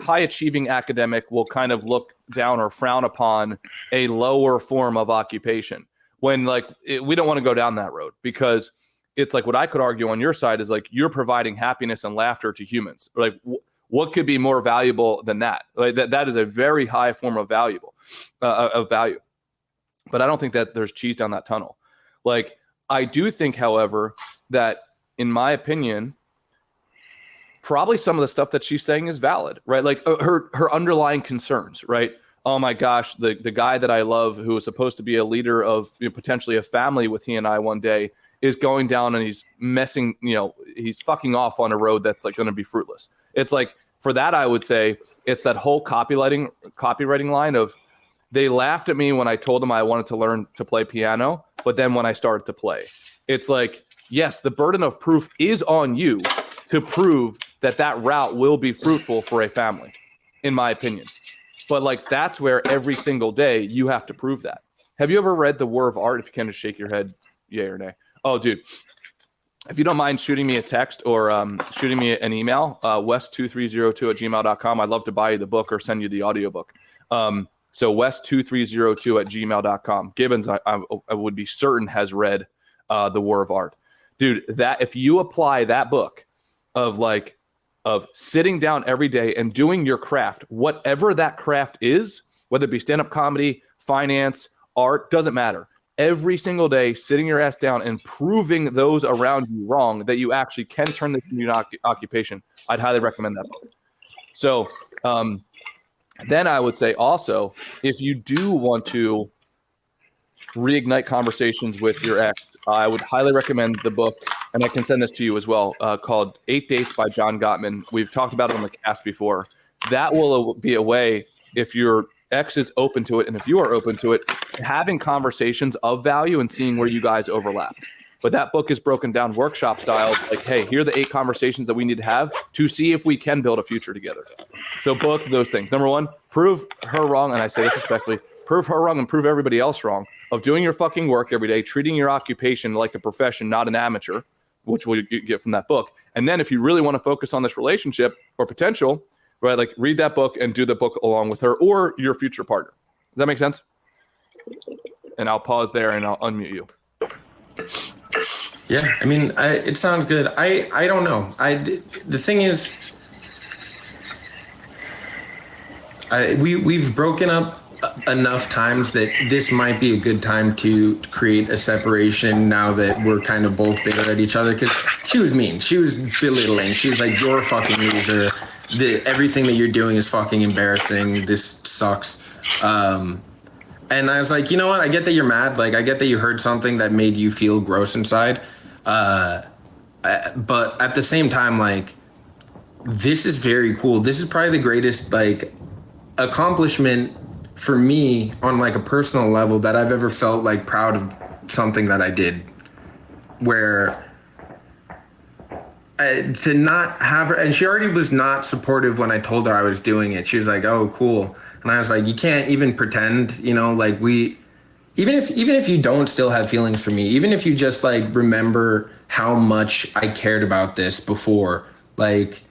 high achieving academic will kind of look down or frown upon a lower form of occupation when we don't want to go down that road, because it's like what I could argue on your side is like you're providing happiness and laughter to humans. Like what could be more valuable than that? Like that is a very high form of value. But I don't think that there's cheese down that tunnel. Like I do think, however, that in my opinion, probably some of the stuff that she's saying is valid, right? Like her underlying concerns, right? Oh my gosh, the guy that I love, who is supposed to be a leader of potentially a family with he and I one day, is going down and he's messing, he's fucking off on a road that's like going to be fruitless. It's like, for that, I would say it's that whole copywriting line of, they laughed at me when I told them I wanted to learn to play piano, but then when I started to play, it's like, yes, the burden of proof is on you to prove that route will be fruitful for a family, in my opinion. But like, that's where every single day you have to prove that. Have you ever read The War of Art? If you can just shake your head, yay or nay. Oh, dude, if you don't mind shooting me a text or shooting me an email, west2302@gmail.com. I'd love to buy you the book or send you the audiobook. So west2302@gmail.com. Gibbons, I would be certain, has read The War of Art. Dude, that if you apply that book of sitting down every day and doing your craft, whatever that craft is, whether it be stand-up comedy, finance, art, doesn't matter. Every single day, sitting your ass down and proving those around you wrong, that you actually can turn this into an occupation, I'd highly recommend that book. So then I would say also, if you do want to reignite conversations with your ex, I would highly recommend the book, and I can send this to you as well, called 8 Dates by John Gottman. We've talked about it on the cast before. That will be a way, if your ex is open to it, and if you are open to it, to having conversations of value and seeing where you guys overlap. But that book is broken down workshop style, like, hey, here are the 8 conversations that we need to have to see if we can build a future together. So both of those things. Number one, prove her wrong, and I say this respectfully, prove her wrong and prove everybody else wrong of doing your fucking work every day, treating your occupation like a profession, not an amateur, which we'll get from that book. And then if you really want to focus on this relationship or potential, right, like read that book and do the book along with her or your future partner. Does that make sense? And I'll pause there and I'll unmute you. Yeah, I mean, it sounds good. I don't know. The thing is, we've broken up enough times that this might be a good time to create a separation now that we're kind of both bitter at each other, because she was mean. She was belittling. She was like, you're a fucking loser. Everything that you're doing is fucking embarrassing. This sucks. And I was like, you know what? I get that you're mad. Like, I get that you heard something that made you feel gross inside. But at the same time, like, this is very cool. This is probably the greatest, like, accomplishment for me on, like, a personal level that I've ever felt, like, proud of something that I did. Where to not have her, and she already was not supportive when I told her I was doing it. She was like, oh, cool. And I was like, you can't even pretend, you know, like, even if you don't still have feelings for me, even if you just, like, remember how much I cared about this before, like,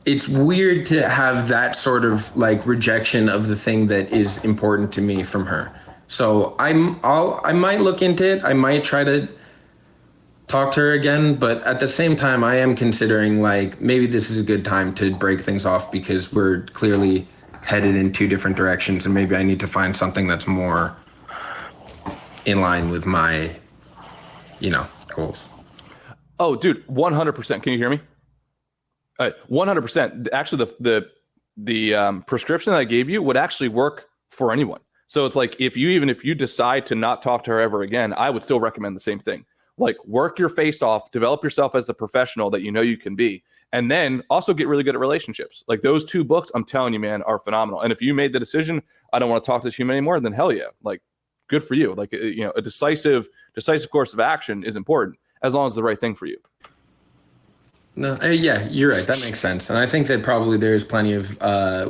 it's weird to have that sort of, like, rejection of the thing that is important to me from her. So I might look into it. I might try to talk to her again, but at the same time, I am considering, like, maybe this is a good time to break things off because we're clearly headed in 2 different directions, and maybe I need to find something that's more in line with my, goals. Oh, dude, 100%. Can you hear me? 100%. Actually, the prescription that I gave you would actually work for anyone. So it's like, if you decide to not talk to her ever again, I would still recommend the same thing. Like, work your face off, develop yourself as the professional that you know you can be. And then also get really good at relationships. Like, those 2 books, I'm telling you, man, are phenomenal. And if you made the decision, I don't want to talk to this human anymore, then hell yeah. Like, good for you. Like, a decisive course of action is important as long as it's the right thing for you. No, yeah, you're right. That makes sense. And I think that probably there's plenty of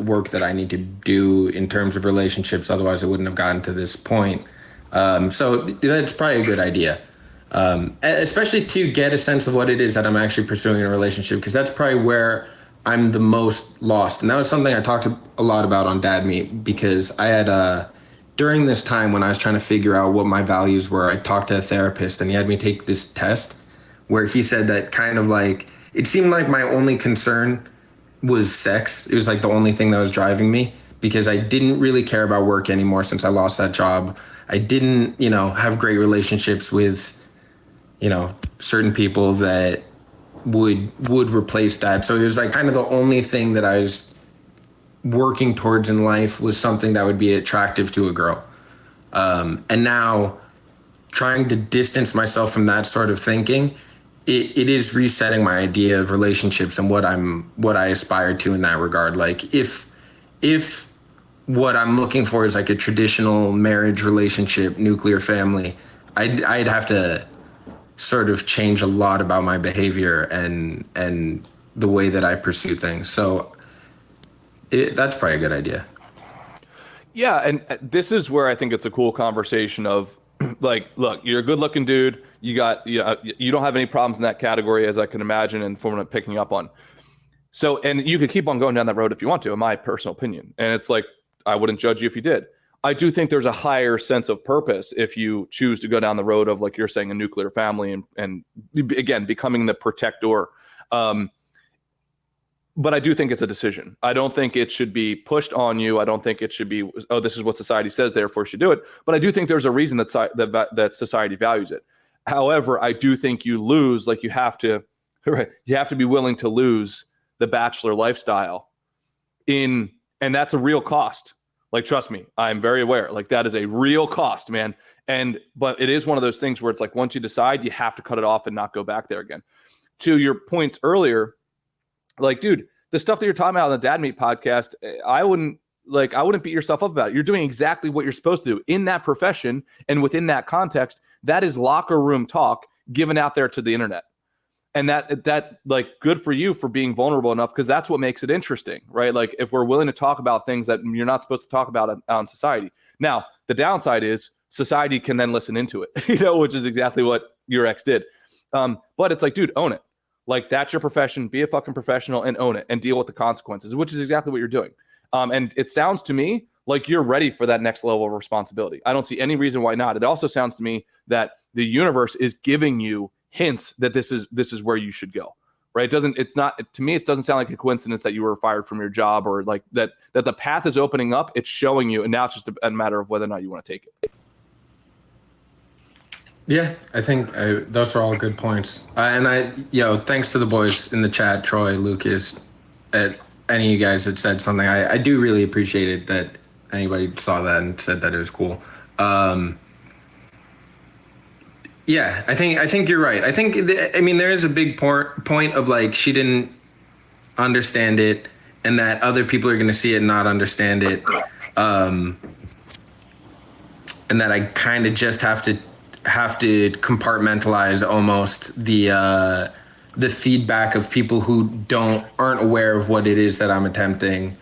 work that I need to do in terms of relationships. Otherwise, I wouldn't have gotten to this point. So that's probably a good idea. Especially to get a sense of what it is that I'm actually pursuing in a relationship, because that's probably where I'm the most lost. And that was something I talked a lot about on Dad Meet, because I had, during this time when I was trying to figure out what my values were, I talked to a therapist and he had me take this test where he said that kind of like, it seemed like my only concern was sex. It was like the only thing that was driving me, because I didn't really care about work anymore since I lost that job. I didn't, have great relationships with, certain people that would replace that. So it was like kind of the only thing that I was working towards in life was something that would be attractive to a girl. And now trying to distance myself from that sort of thinking, it is resetting my idea of relationships and what I aspire to in that regard. Like, if what I'm looking for is like a traditional marriage relationship, nuclear family, I'd have to sort of change a lot about my behavior and the way that I pursue things. So that's probably a good idea. Yeah, and this is where I think it's a cool conversation of, like, look, you're a good-looking dude. You don't have any problems in that category, as I can imagine, and from picking up on. So, and you could keep on going down that road if you want to, in my personal opinion. And it's like, I wouldn't judge you if you did. I do think there's a higher sense of purpose if you choose to go down the road of, like you're saying, a nuclear family and again, becoming the protector. But I do think it's a decision. I don't think it should be pushed on you. I don't think it should be, oh, this is what society says, therefore you should do it. But I do think there's a reason that society values it. However, I do think you lose, like you have to be willing to lose the bachelor lifestyle and that's a real cost. Like, trust me, I'm very aware. Like, that is a real cost, man. But it is one of those things where it's like, once you decide, you have to cut it off and not go back there again. To your points earlier, like, dude, the stuff that you're talking about on the Dad Meat podcast, I wouldn't beat yourself up about it. You're doing exactly what you're supposed to do in that profession and within that context. That is locker room talk given out there to the internet. And that like, good for you for being vulnerable enough, because that's what makes it interesting, right? Like, if we're willing to talk about things that you're not supposed to talk about on society. Now, the downside is society can then listen into it, which is exactly what your ex did. But it's like, dude, own it. Like, that's your profession. Be a fucking professional and own it and deal with the consequences, which is exactly what you're doing. And it sounds to me like you're ready for that next level of responsibility. I don't see any reason why not. It also sounds to me that the universe is giving you hints that this is where you should go, right? To me, it doesn't sound like a coincidence that you were fired from your job, or like that the path is opening up. It's showing you, and now it's just a matter of whether or not you want to take it. Yeah, I think those are all good points. Thanks to the boys in the chat, Troy, Lucas, any of you guys that said something. I do really appreciate it that anybody saw that and said that it was cool. Yeah, I think you're right. I think, there is a big point of, like, she didn't understand it, and that other people are going to see it and not understand it. And that I kind of just have to compartmentalize almost the feedback of people who aren't aware of what it is that I'm attempting,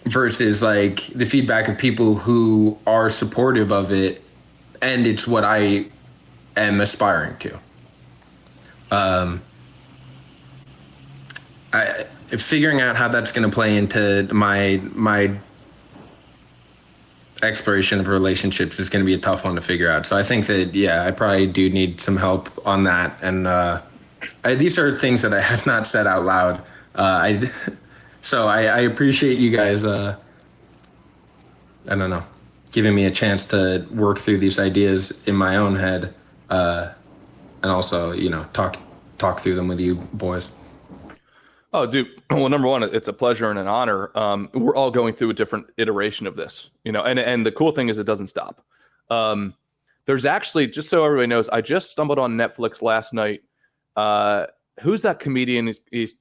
versus like the feedback of people who are supportive of it, and it's what I am aspiring to. Figuring out how that's going to play into my exploration of relationships is going to be a tough one to figure out. So I think that, I probably do need some help on that. And these are things that I have not said out loud. So I appreciate you guys, giving me a chance to work through these ideas in my own head, and also, talk through them with you boys. Oh, dude. Well, number one, it's a pleasure and an honor. We're all going through a different iteration of this, and the cool thing is it doesn't stop. There's actually, just so everybody knows, I just stumbled on Netflix last night. Who's that comedian? He's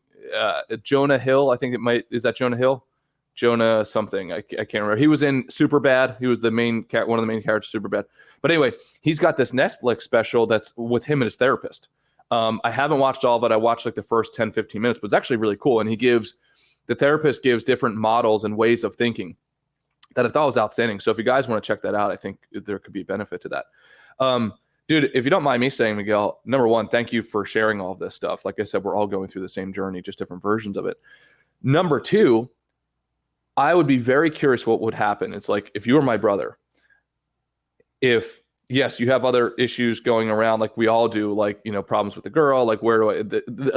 Jonah Hill. I think is that Jonah Hill? Jonah something. I can't remember. He was in Superbad. He was one of the main characters of Superbad. But anyway, he's got this Netflix special that's with him and his therapist. I haven't watched all of it. I watched like the first 10, 15 minutes, but it's actually really cool. And the therapist gives different models and ways of thinking that I thought was outstanding. So if you guys want to check that out, I think there could be benefit to that. Dude, if you don't mind me saying, Miguel, number one, thank you for sharing all of this stuff. Like I said, we're all going through the same journey, just different versions of it. Number two, I would be very curious what would happen. It's like, if you were my brother, yes, you have other issues going around like we all do, like, problems with the girl, like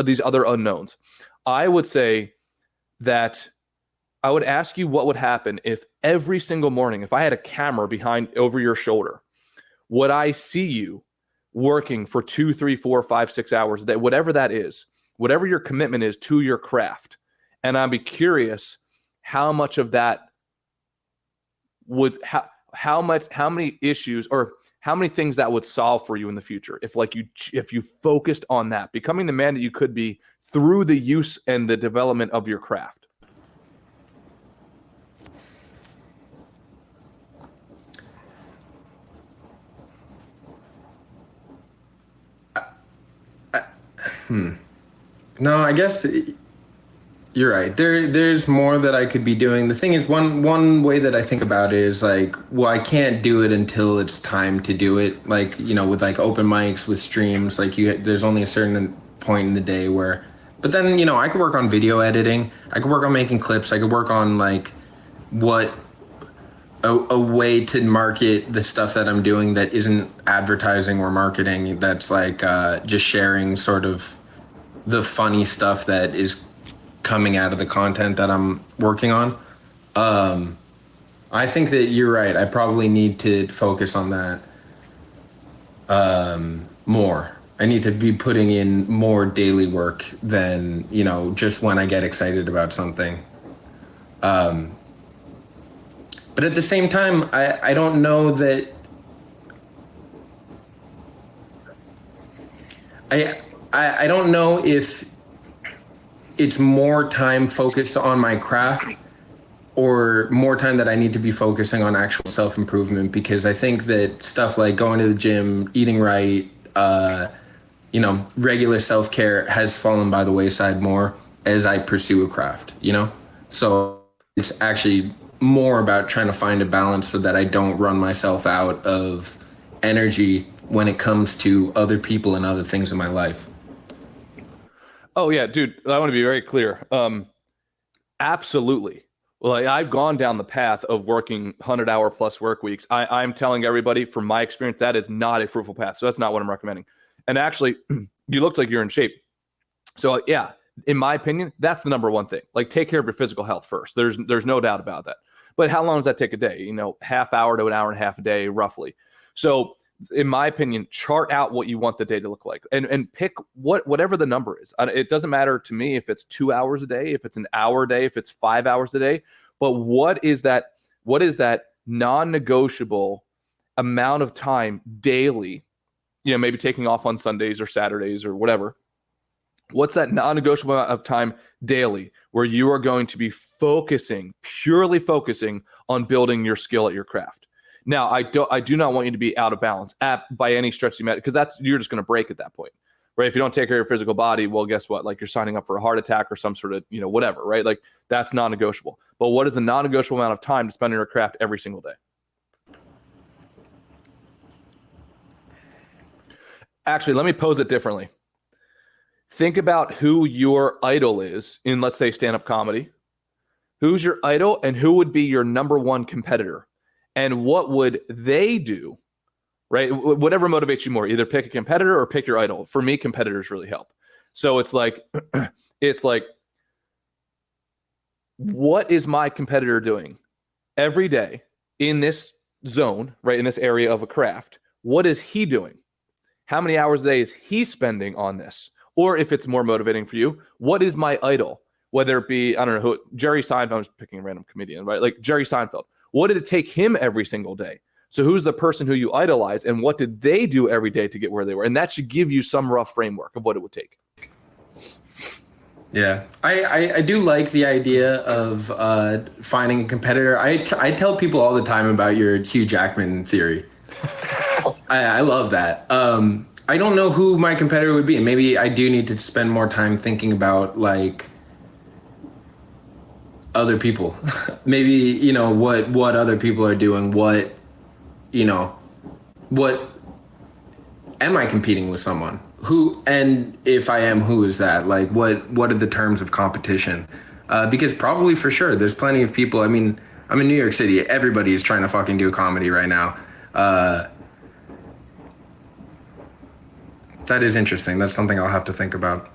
these other unknowns. I would say that I would ask you what would happen if every single morning, if I had a camera over your shoulder, would I see you working for 2, 3, 4, 5, 6 hours a day, whatever that is, whatever your commitment is to your craft. And I'd be curious how much of that how many issues or how many things that would solve for you in the future if you focused on that, becoming the man that you could be through the use and the development of your craft. No, I guess you're right. There's more that I could be doing. The thing is, one way that I think about it is like, well, I can't do it until it's time to do it. Like, with like open mics, with streams, like there's only a certain point in the day where, but then, I could work on video editing. I could work on making clips. I could work on like what a way to market the stuff that I'm doing that isn't advertising or marketing. That's like just sharing sort of the funny stuff that is coming out of the content that I'm working on. I think that you're right. I probably need to focus on that more. I need to be putting in more daily work than, just when I get excited about something. But at the same time, I don't know that I don't know if it's more time focused on my craft or more time that I need to be focusing on actual self-improvement, because I think that stuff like going to the gym, eating right, regular self-care has fallen by the wayside more as I pursue a craft, So it's actually more about trying to find a balance so that I don't run myself out of energy when it comes to other people and other things in my life. Oh yeah, dude, I want to be very clear. Absolutely. Well, I've gone down the path of working 100-hour plus work weeks. I'm telling everybody from my experience, that is not a fruitful path. So that's not what I'm recommending. And actually, you look like you're in shape. So yeah, in my opinion, that's the number one thing. Like, take care of your physical health first. There's no doubt about that. But how long does that take a day? Half hour to an hour and a half a day, roughly. So in my opinion, chart out what you want the day to look like, and pick whatever the number is. It doesn't matter to me if it's 2 hours a day, if it's an hour a day, if it's 5 hours a day. But what is that non-negotiable amount of time daily? Maybe taking off on Sundays or Saturdays or whatever. What's that non-negotiable amount of time daily where you are going to be purely focusing on building your skill at your craft? Now, I do not want you to be out of balance by any stretch of the matter, because you're just going to break at that point, right? If you don't take care of your physical body, well, guess what? Like, you're signing up for a heart attack or some sort of, whatever, right? Like, that's non-negotiable. But what is the non-negotiable amount of time to spend on your craft every single day? Actually, let me pose it differently. Think about who your idol is in, let's say, stand-up comedy. Who's your idol, and who would be your number one competitor? And what would they do, right? Whatever motivates you more, either pick a competitor or pick your idol. For me, competitors really help. So it's like, what is my competitor doing every day in this zone, right? In this area of a craft, what is he doing? How many hours a day is he spending on this? Or if it's more motivating for you, what is my idol? Whether it be, I don't know who, Jerry Seinfeld, I'm just picking a random comedian, right? Like Jerry Seinfeld. What did it take him every single day? So who's the person who you idolize, and what did they do every day to get where they were? And that should give you some rough framework of what it would take. Yeah, I do like the idea of finding a competitor. I tell people all the time about your Hugh Jackman theory. I love that. I don't know who my competitor would be. Maybe I do need to spend more time thinking about, like, other people. Maybe, what other people are doing. What am I competing with someone? Who, and if I am, who is that? Like, what are the terms of competition? Because probably for sure, there's plenty of people. I mean, I'm in New York City. Everybody is trying to fucking do comedy right now. That is interesting. That's something I'll have to think about.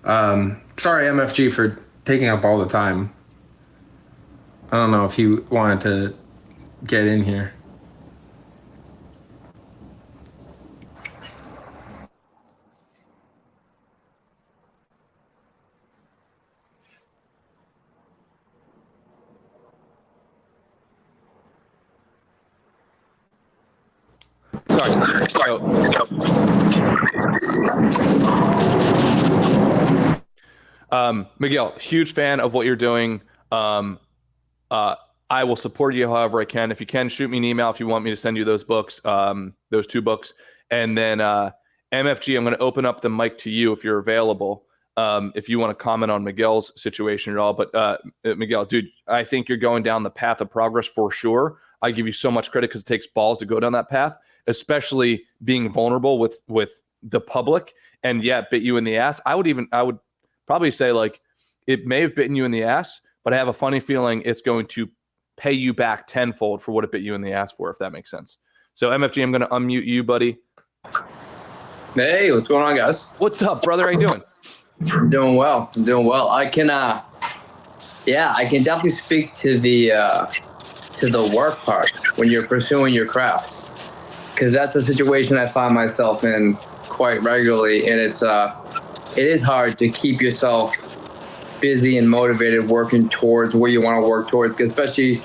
Sorry, MFG, for taking up all the time. I don't know if you wanted to get in here. Sorry. Miguel, huge fan of what you're doing. I will support you however I can. If you can, shoot me an email if you want me to send you those books, those 2 books. And then MFG, I'm going to open up the mic to you if you're available, if you want to comment on Miguel's situation at all. But Miguel, dude, I think you're going down the path of progress for sure. I give you so much credit because it takes balls to go down that path, especially being vulnerable with the public. And yeah, it bit you in the ass. I would probably say, like, it may have bitten you in the ass, but I have a funny feeling it's going to pay you back tenfold for what it bit you in the ass for, if that makes sense. So MFG, I'm going to unmute you, buddy. Hey, what's going on, guys? What's up, brother? How you doing? I'm doing well. I can, I can definitely speak to the work part when you're pursuing your craft, because that's a situation I find myself in quite regularly, and it is hard to keep yourself busy and motivated working towards where you want to work towards, especially,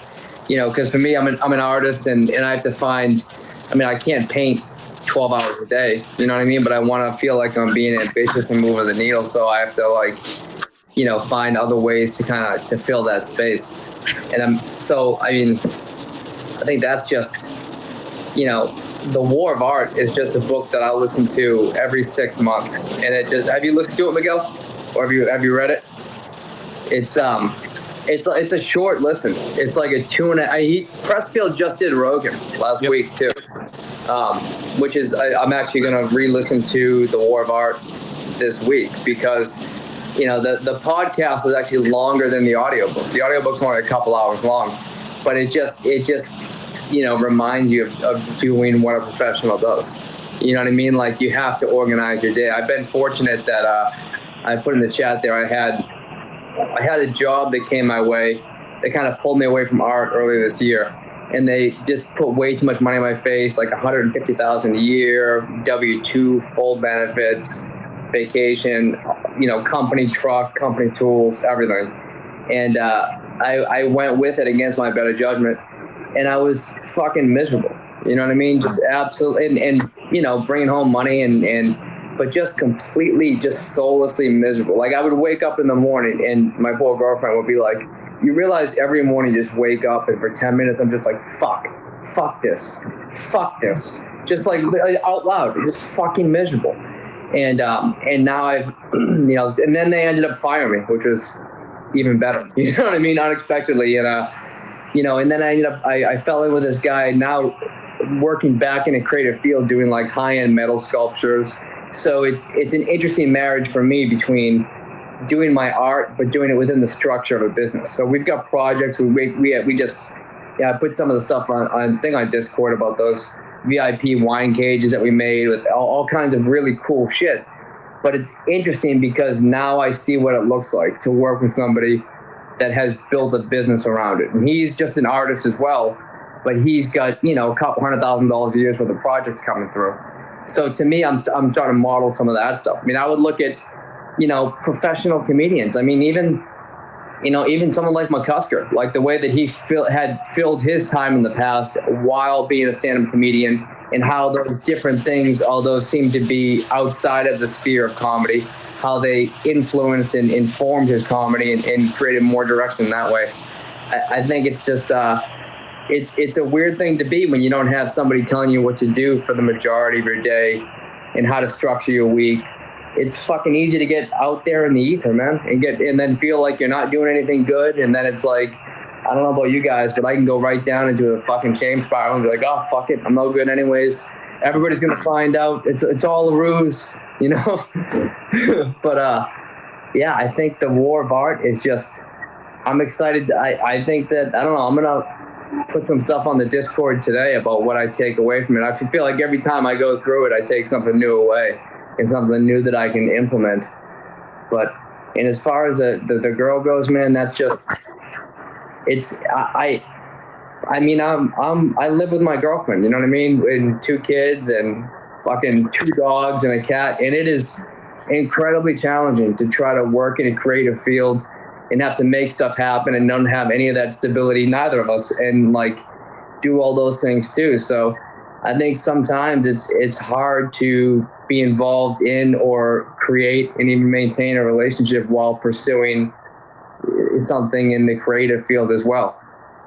because for me, I'm an artist, and I have to find, I can't paint 12 hours a day, you know what I mean? But I want to feel like I'm being ambitious and moving the needle. So I have to find other ways to fill that space. And I think that's just, The War of Art is just a book that I listen to every 6 months. And have you listened to it, Miguel? Or have you read it? It's a short listen. It's like a 2.5. Pressfield just did Rogan last week too. Which is, I'm actually going to re-listen to The War of Art this week, because, the podcast is actually longer than the audiobook. The audiobook's only a couple hours long, but it just reminds you of doing what a professional does. You know what I mean? Like, you have to organize your day. I've been fortunate that I put in the chat there, I had a job that came my way that kind of pulled me away from art earlier this year. And they just put way too much money in my face, like $150,000 a year, W-2, full benefits, vacation, company truck, company tools, everything. And I went with it against my better judgment, and I was fucking miserable. You know what I mean? Just absolutely, and bringing home money but just completely, just soullessly miserable. Like, I would wake up in the morning, and my poor girlfriend would be like, you realize every morning you just wake up, and for 10 minutes I'm just like, fuck this, just like out loud, just fucking miserable. And now I've, and then they ended up firing me, which was even better. You know what I mean? Unexpectedly, and then I fell in with this guy now, working back in a creative field, doing like high-end metal sculptures. So it's an interesting marriage for me between doing my art, but doing it within the structure of a business. So we've got projects. I put some of the stuff on Discord about those VIP wine cages that we made with all kinds of really cool shit. But it's interesting because now I see what it looks like to work with somebody that has built a business around it. And he's just an artist as well, but he's got, a couple $100,000 a year worth of projects coming through. So to me, I'm trying to model some of that stuff. I would look at, professional comedians. Even someone like McCusker, like the way that he had filled his time in the past while being a stand-up comedian, and how those different things, although seem to be outside of the sphere of comedy, how they influenced and informed his comedy and created more direction that way. I think it's just, it's a weird thing to be when you don't have somebody telling you what to do for the majority of your day and how to structure your week. It's fucking easy to get out there in the ether, man, and then feel like you're not doing anything good. And then it's like, I don't know about you guys, but I can go right down into a fucking shame spiral and be like, oh, fuck it, I'm no good anyways. Everybody's going to find out. It's all a ruse, But, I think The War of Art is just, I'm excited. I think that, I don't know, I'm going to put some stuff on the Discord today about what I take away from it. I feel like every time I go through it, I take something new away and something new that I can implement. And as far as the girl goes, man, that's just, I live with my girlfriend, you know what I mean? And 2 kids and fucking 2 dogs and a cat. And it is incredibly challenging to try to work in a creative field and have to make stuff happen and don't have any of that stability, neither of us, and like do all those things too. So I think sometimes it's hard to be involved in or create and even maintain a relationship while pursuing something in the creative field as well.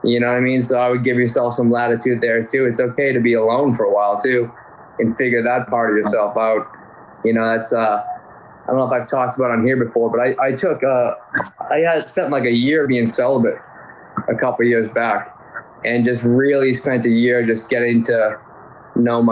You know what I mean? So I would give yourself some latitude there too. It's okay to be alone for a while too and figure that part of yourself out. That's I don't know if I've talked about it on here before, but I had spent like a year being celibate a couple of years back, and just really spent a year just getting to know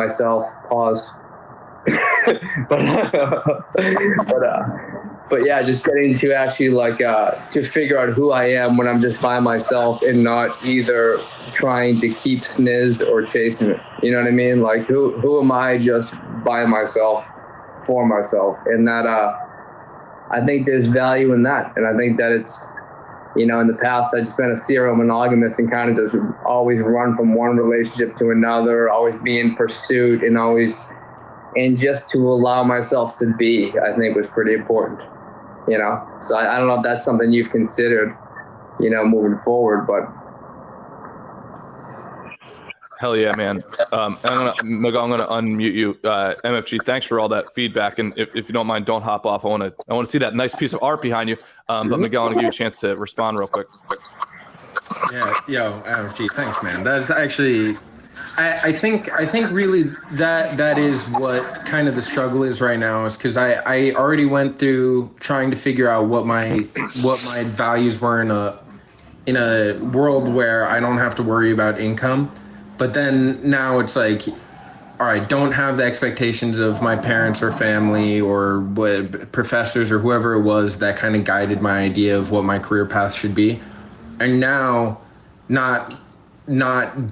but but yeah, just getting to actually like to figure out who I am when I'm just by myself and not either trying to keep sniz or chasing it. You know what I mean? Like who am I just by myself, for myself? And that I think there's value in that. And I think that it's, you know, in the past I've just been a serial monogamist and kind of just always run from one relationship to another, always be in pursuit and just to allow myself to be, I think was pretty important, you know? So I don't know if that's something you've considered, you know, moving forward, but. Hell yeah, man. I'm gonna unmute you. MFG, thanks for all that feedback. And if you don't mind, don't hop off. I want to see that nice piece of art behind you. But Miguel, I want to give you a chance to respond real quick. Yeah, yo, MFG, thanks, man. That's actually, I think really that is what kind of the struggle is right now, is because I already went through trying to figure out what my values were in a world where I don't have to worry about income. But then now it's like, all right, don't have the expectations of my parents or family or what professors or whoever it was that kind of guided my idea of what my career path should be. And now not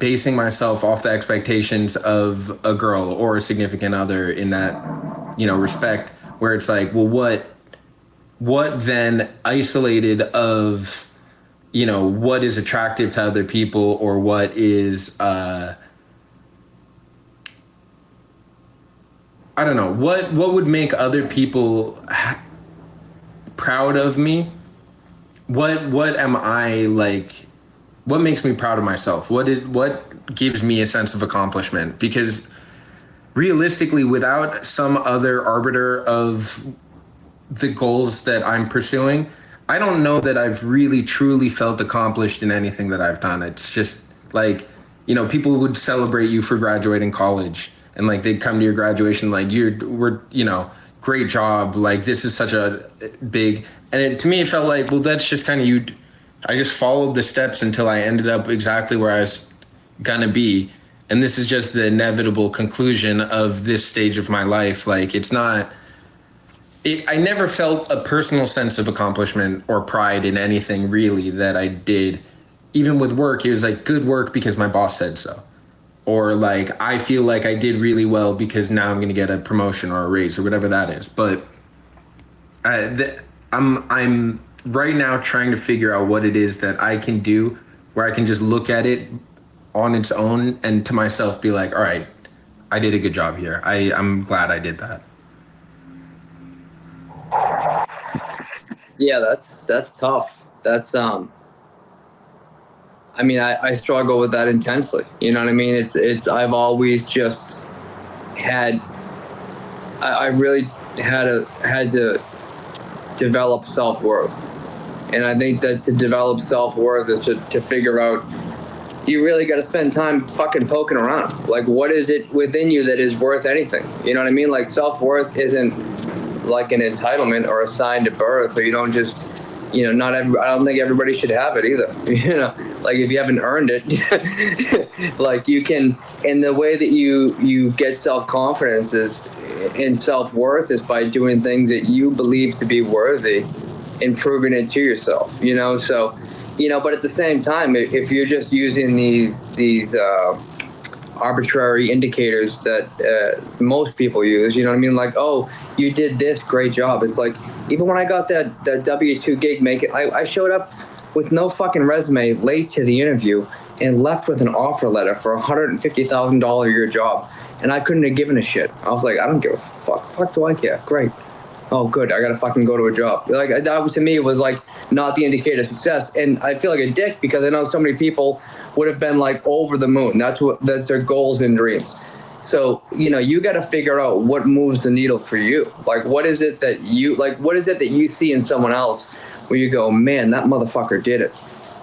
basing myself off the expectations of a girl or a significant other in that, you know, respect, where it's like, well, what then isolated of, you know, what is attractive to other people, or what is, I don't know, what would make other people proud of me? What am I like? What makes me proud of myself? What gives me a sense of accomplishment? Because realistically, without some other arbiter of the goals that I'm pursuing, I don't know that I've really truly felt accomplished in anything that I've done. It's just like, you know, people would celebrate you for graduating college, and like they'd come to your graduation like, we're you know, great job, like this is such a big, and to me it felt like, well, that's just kind of I just followed the steps until I ended up exactly where I was gonna be, and this is just the inevitable conclusion of this stage of my life. Like, it's not, I never felt a personal sense of accomplishment or pride in anything really that I did. Even with work, it was like good work because my boss said so. Or like, I feel like I did really well because now I'm going to get a promotion or a raise or whatever that is. But I'm right now trying to figure out what it is that I can do where I can just look at it on its own and to myself be like, all right, I did a good job here. I'm glad I did that. Yeah, that's tough. That's I mean, I struggle with that intensely. You know what I mean? It's I've always just had I really had to develop self-worth. And I think that to develop self-worth is to figure out, you really got to spend time fucking poking around. Like, what is it within you that is worth anything? You know what I mean? Like, self-worth isn't like an entitlement or assigned at birth, or you don't just, you know, I don't think everybody should have it either. You know, like if you haven't earned it, like you can, and the way that you get self-confidence is, and self-worth is by doing things that you believe to be worthy and proving it to yourself, you know? So, you know, but at the same time, if you're just using these arbitrary indicators that most people use, you know what I mean? Like, oh, you did this, great job. It's like, even when I got that W-2 gig, I showed up with no fucking resume, late to the interview, and left with an offer letter for a $150,000 a year job. And I couldn't have given a shit. I was like, I don't give a fuck. Fuck do I care? Great. Oh, good. I got to fucking go to a job. Like, that was, to me, it was like not the indicator of success. And I feel like a dick because I know so many people would have been like over the moon. That's their goals and dreams. So, you know, you got to figure out what moves the needle for you. Like, what is it that you see in someone else where you go, man, that motherfucker did it.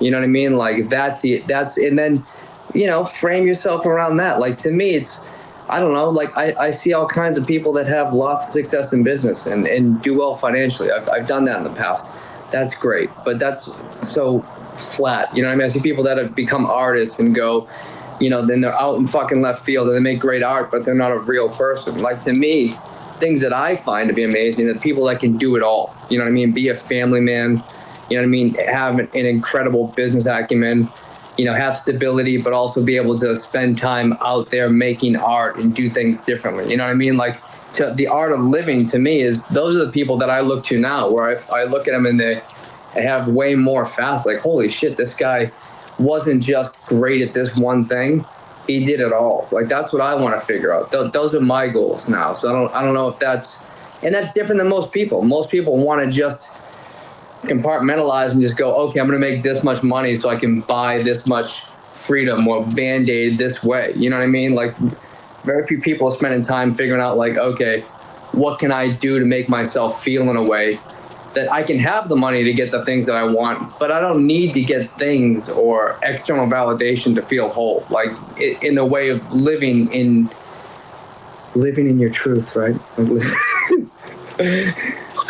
You know what I mean? Like, that's it. And then, you know, frame yourself around that. Like, to me, it's, I don't know, like I see all kinds of people that have lots of success in business and do well financially. I've done that in the past. That's great. But that's so flat. You know what I mean? I see people that have become artists and go, you know, then they're out in fucking left field and they make great art, but they're not a real person. Like, to me, things that I find to be amazing are the people that can do it all. You know what I mean? Be a family man. You know what I mean? Have an incredible business acumen. You know, have stability, but also be able to spend time out there making art and do things differently. You know what I mean? Like, the art of living to me is those are the people that I look to now, where I look at them and they have way more fast. Like, holy shit, this guy wasn't just great at this one thing. He did it all. Like, that's what I want to figure out. Those are my goals now. So I don't know if that's different than most people. Most people want to just compartmentalize and just go, okay, I'm going to make this much money so I can buy this much freedom or Band-Aid this way. You know what I mean? Like, very few people are spending time figuring out, like, okay, what can I do to make myself feel in a way that I can have the money to get the things that I want, but I don't need to get things or external validation to feel whole. Like, in the way of living in your truth, right?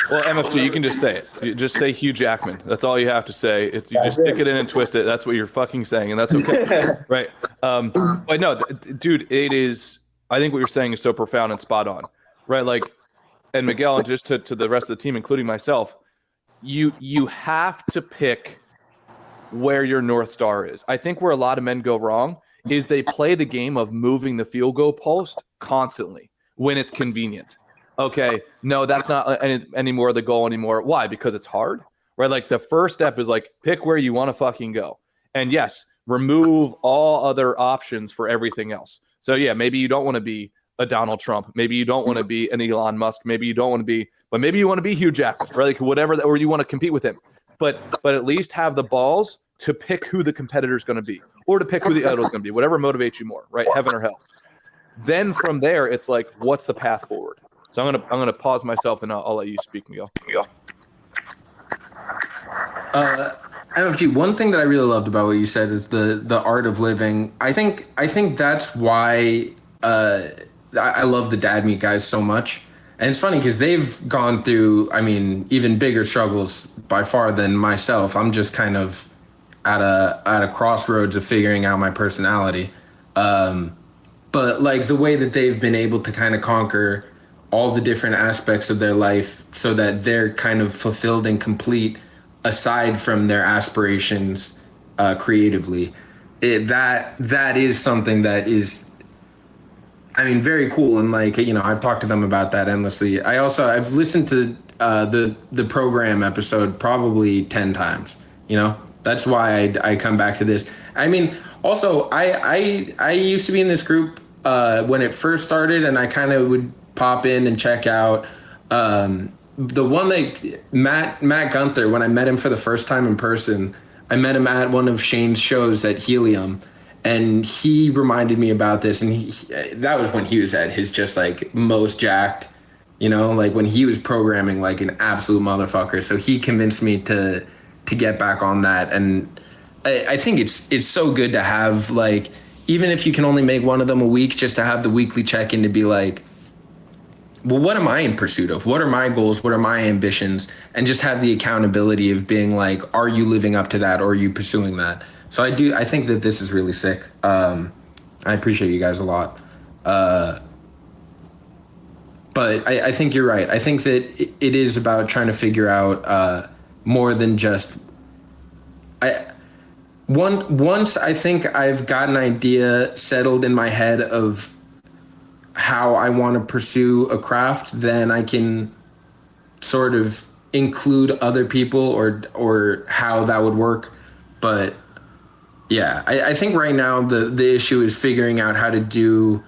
Well, MFG, you can just say it. You just say Hugh Jackman. That's all you have to say. You just stick it in and twist it. That's what you're fucking saying, and that's okay, right? But no, dude, it is. I think what you're saying is so profound and spot on, right? Like, and Miguel, and just to the rest of the team, including myself, you have to pick where your North Star is. I think where a lot of men go wrong is they play the game of moving the field goal post constantly when it's convenient. Okay, no, that's not any more the goal anymore. Why? Because it's hard, right? Like, the first step is like, pick where you want to fucking go. And yes, remove all other options for everything else. So yeah, maybe you don't want to be a Donald Trump. Maybe you don't want to be an Elon Musk. Maybe you don't want to be, but maybe you want to be Hugh Jackman, right? Like, whatever, or you want to compete with him. But at least have the balls to pick who the competitor is going to be, or to pick who the idol is going to be, whatever motivates you more, right? Heaven or hell. Then from there, it's like, what's the path forward? So I'm gonna pause myself, and I'll let you speak, Miguel. MFG, one thing that I really loved about what you said is the art of living. I think that's why I love the Dad Meat guys so much. And it's funny because they've gone through, I mean, even bigger struggles by far than myself. I'm just kind of at a crossroads of figuring out my personality. But like, the way that they've been able to kind of conquer all the different aspects of their life so that they're kind of fulfilled and complete aside from their aspirations creatively, that is something that is, I mean, very cool. And like, you know, I've talked to them about that endlessly. I've listened to the program episode probably 10 times, you know. That's why I come back to this. I mean, also, I used to be in this group when it first started, and I kind of would pop in and check out. The one that Matt Gunther, when I met him for the first time in person, I met him at one of Shane's shows at Helium, and he reminded me about this. And that was when he was at his just like most jacked, you know, like when he was programming like an absolute motherfucker. So he convinced me to get back on that. And I think it's so good to have, like, even if you can only make one of them a week, just to have the weekly check-in to be like, well, what am I in pursuit of? What are my goals? What are my ambitions? And just have the accountability of being like, are you living up to that, or are you pursuing that? So I think that this is really sick. I appreciate you guys a lot. But I think you're right. I think that it is about trying to figure out more than just, once I think I've got an idea settled in my head of how I want to pursue a craft, then I can sort of include other people or how that would work. But yeah, I think right now the issue is figuring out how to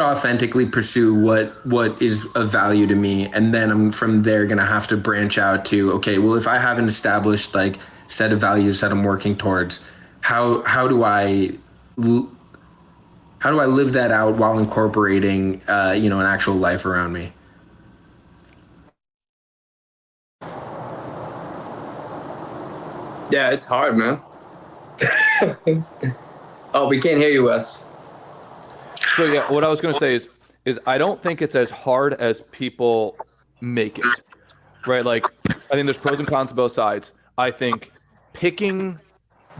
authentically pursue what is of value to me. And then I'm from there going to have to branch out to, okay, well, if I have an established like set of values that I'm working towards, how do I live that out while incorporating, an actual life around me? Yeah, it's hard, man. Oh, we can't hear you, Wes. So yeah, what I was going to say is I don't think it's as hard as people make it, right? Like, I think there's pros and cons to both sides. I think picking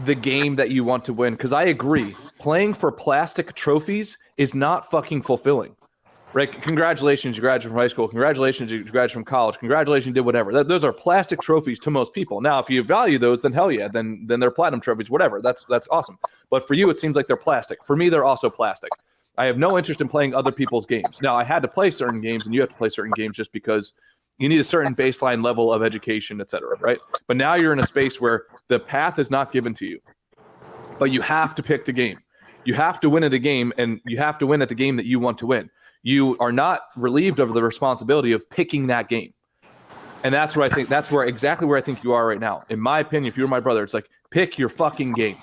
the game that you want to win, because I agree playing for plastic trophies is not fucking fulfilling. Right? Congratulations, you graduated from high school. Congratulations, you graduated from college. Congratulations, you did whatever. Those are plastic trophies to most people. Now, if you value those, then hell yeah, then they're platinum trophies, whatever. That's awesome. But for you, it seems like they're plastic. For me, they're also plastic. I have no interest in playing other people's games. Now, I had to play certain games, and you have to play certain games just because you need a certain baseline level of education, et cetera, right? But now you're in a space where the path is not given to you, but you have to pick the game. You have to win at a game, and you have to win at the game that you want to win. You are not relieved of the responsibility of picking that game. And that's what I think, exactly where I think you are right now. In my opinion, if you were my brother, it's like, pick your fucking game,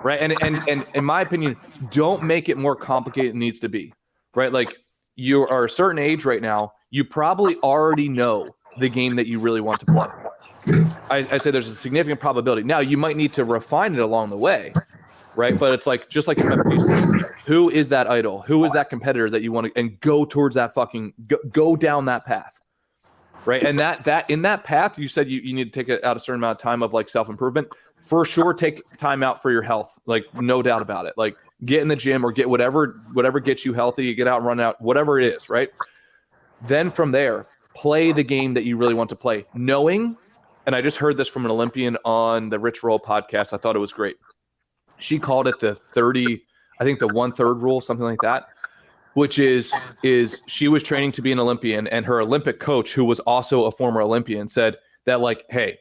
right? And in my opinion, don't make it more complicated than it needs to be, right? Like, you are a certain age right now, you probably already know the game that you really want to play. I'd say there's a significant probability. Now, you might need to refine it along the way, right? But it's like, just like who is that idol? Who is that competitor that you want to, and go towards that fucking, go down that path, right? And that in that path, you said you need to take out a certain amount of time of like self-improvement. For sure, take time out for your health, like no doubt about it. Like, get in the gym or get whatever gets you healthy, get out and run out, whatever it is, right? Then from there, play the game that you really want to play, knowing, and I just heard this from an Olympian on the Rich Roll podcast. I thought it was great. She called it the 30, I think the 1/3 rule, something like that, which is she was training to be an Olympian, and her Olympic coach, who was also a former Olympian, said that, like, hey,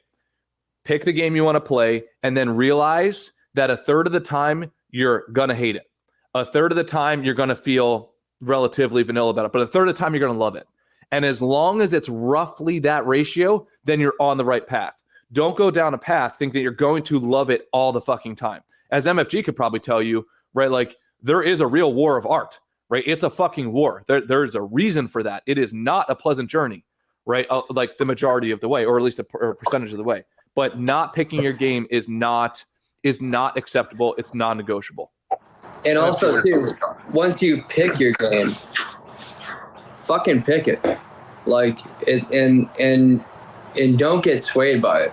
pick the game you want to play, and then realize that a third of the time you're going to hate it. A third of the time you're going to feel relatively vanilla about it, but a third of the time you're going to love it. And as long as it's roughly that ratio, then you're on the right path. Don't go down a path, think that you're going to love it all the fucking time. As MFG could probably tell you, right, like, there is a real war of art, right? It's a fucking war. There's a reason for that. It is not a pleasant journey, right? Like the majority of the way, or at least a percentage of the way. But not picking your game is not acceptable. It's non-negotiable. And also, too, once you pick your game, fucking pick it. Like, and don't get swayed by it.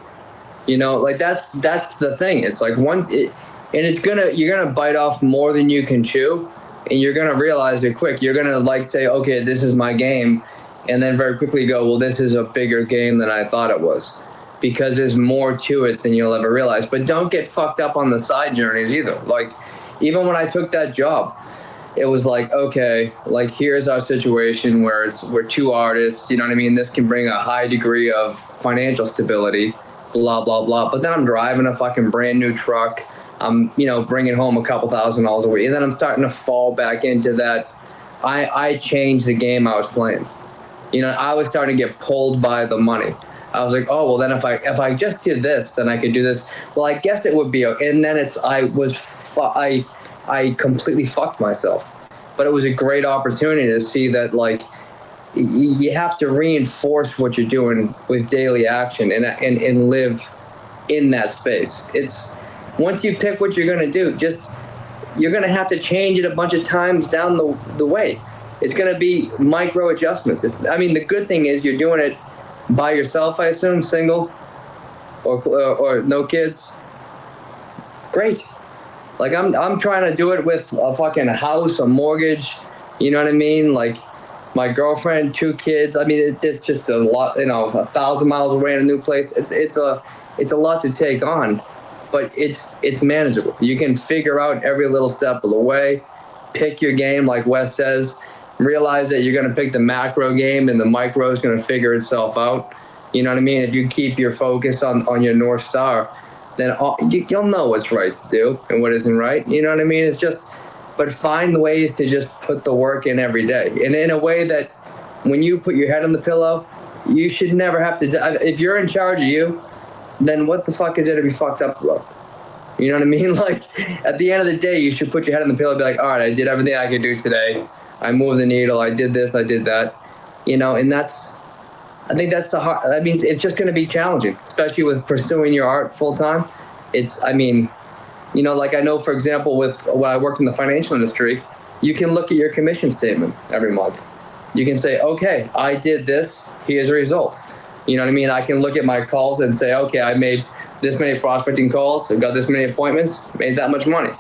You know, like, that's the thing. It's like, you're gonna bite off more than you can chew, and you're gonna realize it quick. You're gonna, like, say, okay, this is my game, and then very quickly go, well, this is a bigger game than I thought it was, because there's more to it than you'll ever realize. But don't get fucked up on the side journeys either. Like, even when I took that job, it was like, okay, like, here's our situation where we're two artists, you know what I mean? This can bring a high degree of financial stability, blah, blah, blah. But then I'm driving a fucking brand new truck. I'm, bringing home a couple $1,000s a week. And then I'm starting to fall back into that. I changed the game I was playing. I was starting to get pulled by the money. I was like, oh, well, then if I just did this, then I could do this. Well, I guess it would be. And then I completely fucked myself. But it was a great opportunity to see that, like, you have to reinforce what you're doing with daily action and live in that space. It's once you pick what you're going to do, you're going to have to change it a bunch of times down the way. It's going to be micro adjustments. The good thing is you're doing it by yourself, I assume, single or no kids. Great. Like, I'm trying to do it with a fucking house, a mortgage, you know what I mean? Like, my girlfriend, 2 kids. It's just a lot, 1,000 miles away in a new place. It's a lot to take on, but it's manageable. You can figure out every little step of the way. Pick your game, like Wes says. Realize that you're going to pick the macro game, and the micro is going to figure itself out. You know what I mean? If you keep your focus on your North Star, then you'll know what's right to do and what isn't right. You know what I mean? But find ways to just put the work in every day. And in a way that when you put your head on the pillow, you should never have to. If you're in charge of you, then what the fuck is there to be fucked up about? You know what I mean? Like, at the end of the day, you should put your head on the pillow and be like, all right, I did everything I could do today. I moved the needle. I did this. I did that. And I think that's the hard. It's just going to be challenging, especially with pursuing your art full time. Like, I know, for example, with when I worked in the financial industry, you can look at your commission statement every month. You can say, okay, I did this. Here's the results. You know what I mean? I can look at my calls and say, okay, I made this many prospecting calls. I got this many appointments, made that much money.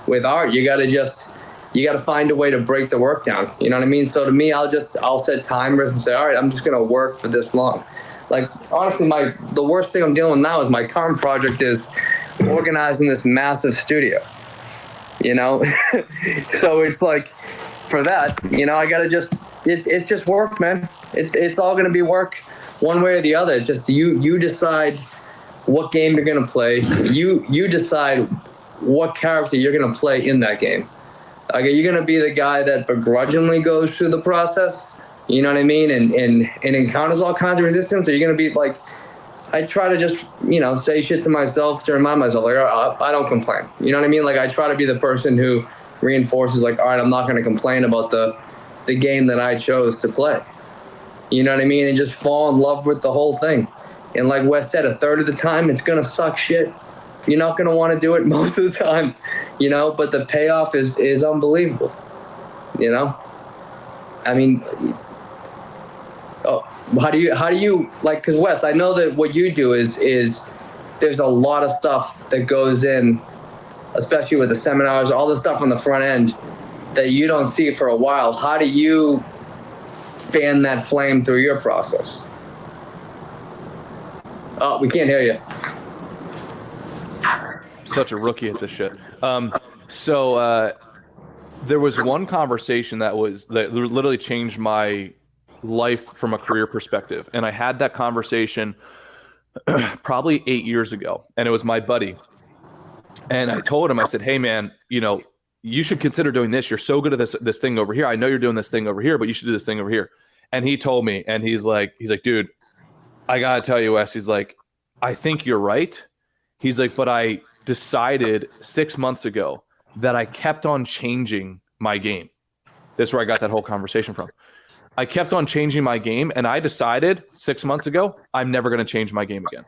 with art, you got to find a way to break the work down. You know what I mean? So to me, I'll set timers and say, all right, I'm just going to work for this long. Like, honestly, the worst thing I'm dealing with now is my current project is organizing this massive studio, you know? So it's like, for that, you know, I got to it's just work, man. It's all going to be work one way or the other. It's just you decide what game you're going to play. You decide what character you're going to play in that game. Like, are you going to be the guy that begrudgingly goes through the process? You know what I mean? And encounters all kinds of resistance? Or are you going to be like, I try to just, you know, say shit to myself to remind myself, like, I don't complain. You know what I mean? Like, I try to be the person who reinforces, like, all right, I'm not going to complain about the game that I chose to play. You know what I mean? And just fall in love with the whole thing. And like Wes said, a third of the time, it's going to suck shit. You're not going to want to do it most of the time, you know, but the payoff is unbelievable, you know? I mean, how do you like, because Wes, I know that what you do is there's a lot of stuff that goes in, especially with the seminars, all the stuff on the front end that you don't see for a while. How do you fan that flame through your process? Oh, we can't hear you. Such a rookie at this shit. So there was one conversation that literally changed my life from a career perspective. And I had that conversation probably 8 years ago. And it was my buddy. And I told him, I said, hey man, you know, you should consider doing this. You're so good at this thing over here. I know you're doing this thing over here, but you should do this thing over here. And he told me, and he's like, dude, I gotta tell you, Wes, he's like, I think you're right. He's like, but I decided 6 months ago that I kept on changing my game. This is where I got that whole conversation from. I kept on changing my game, and I decided 6 months ago, I'm never going to change my game again.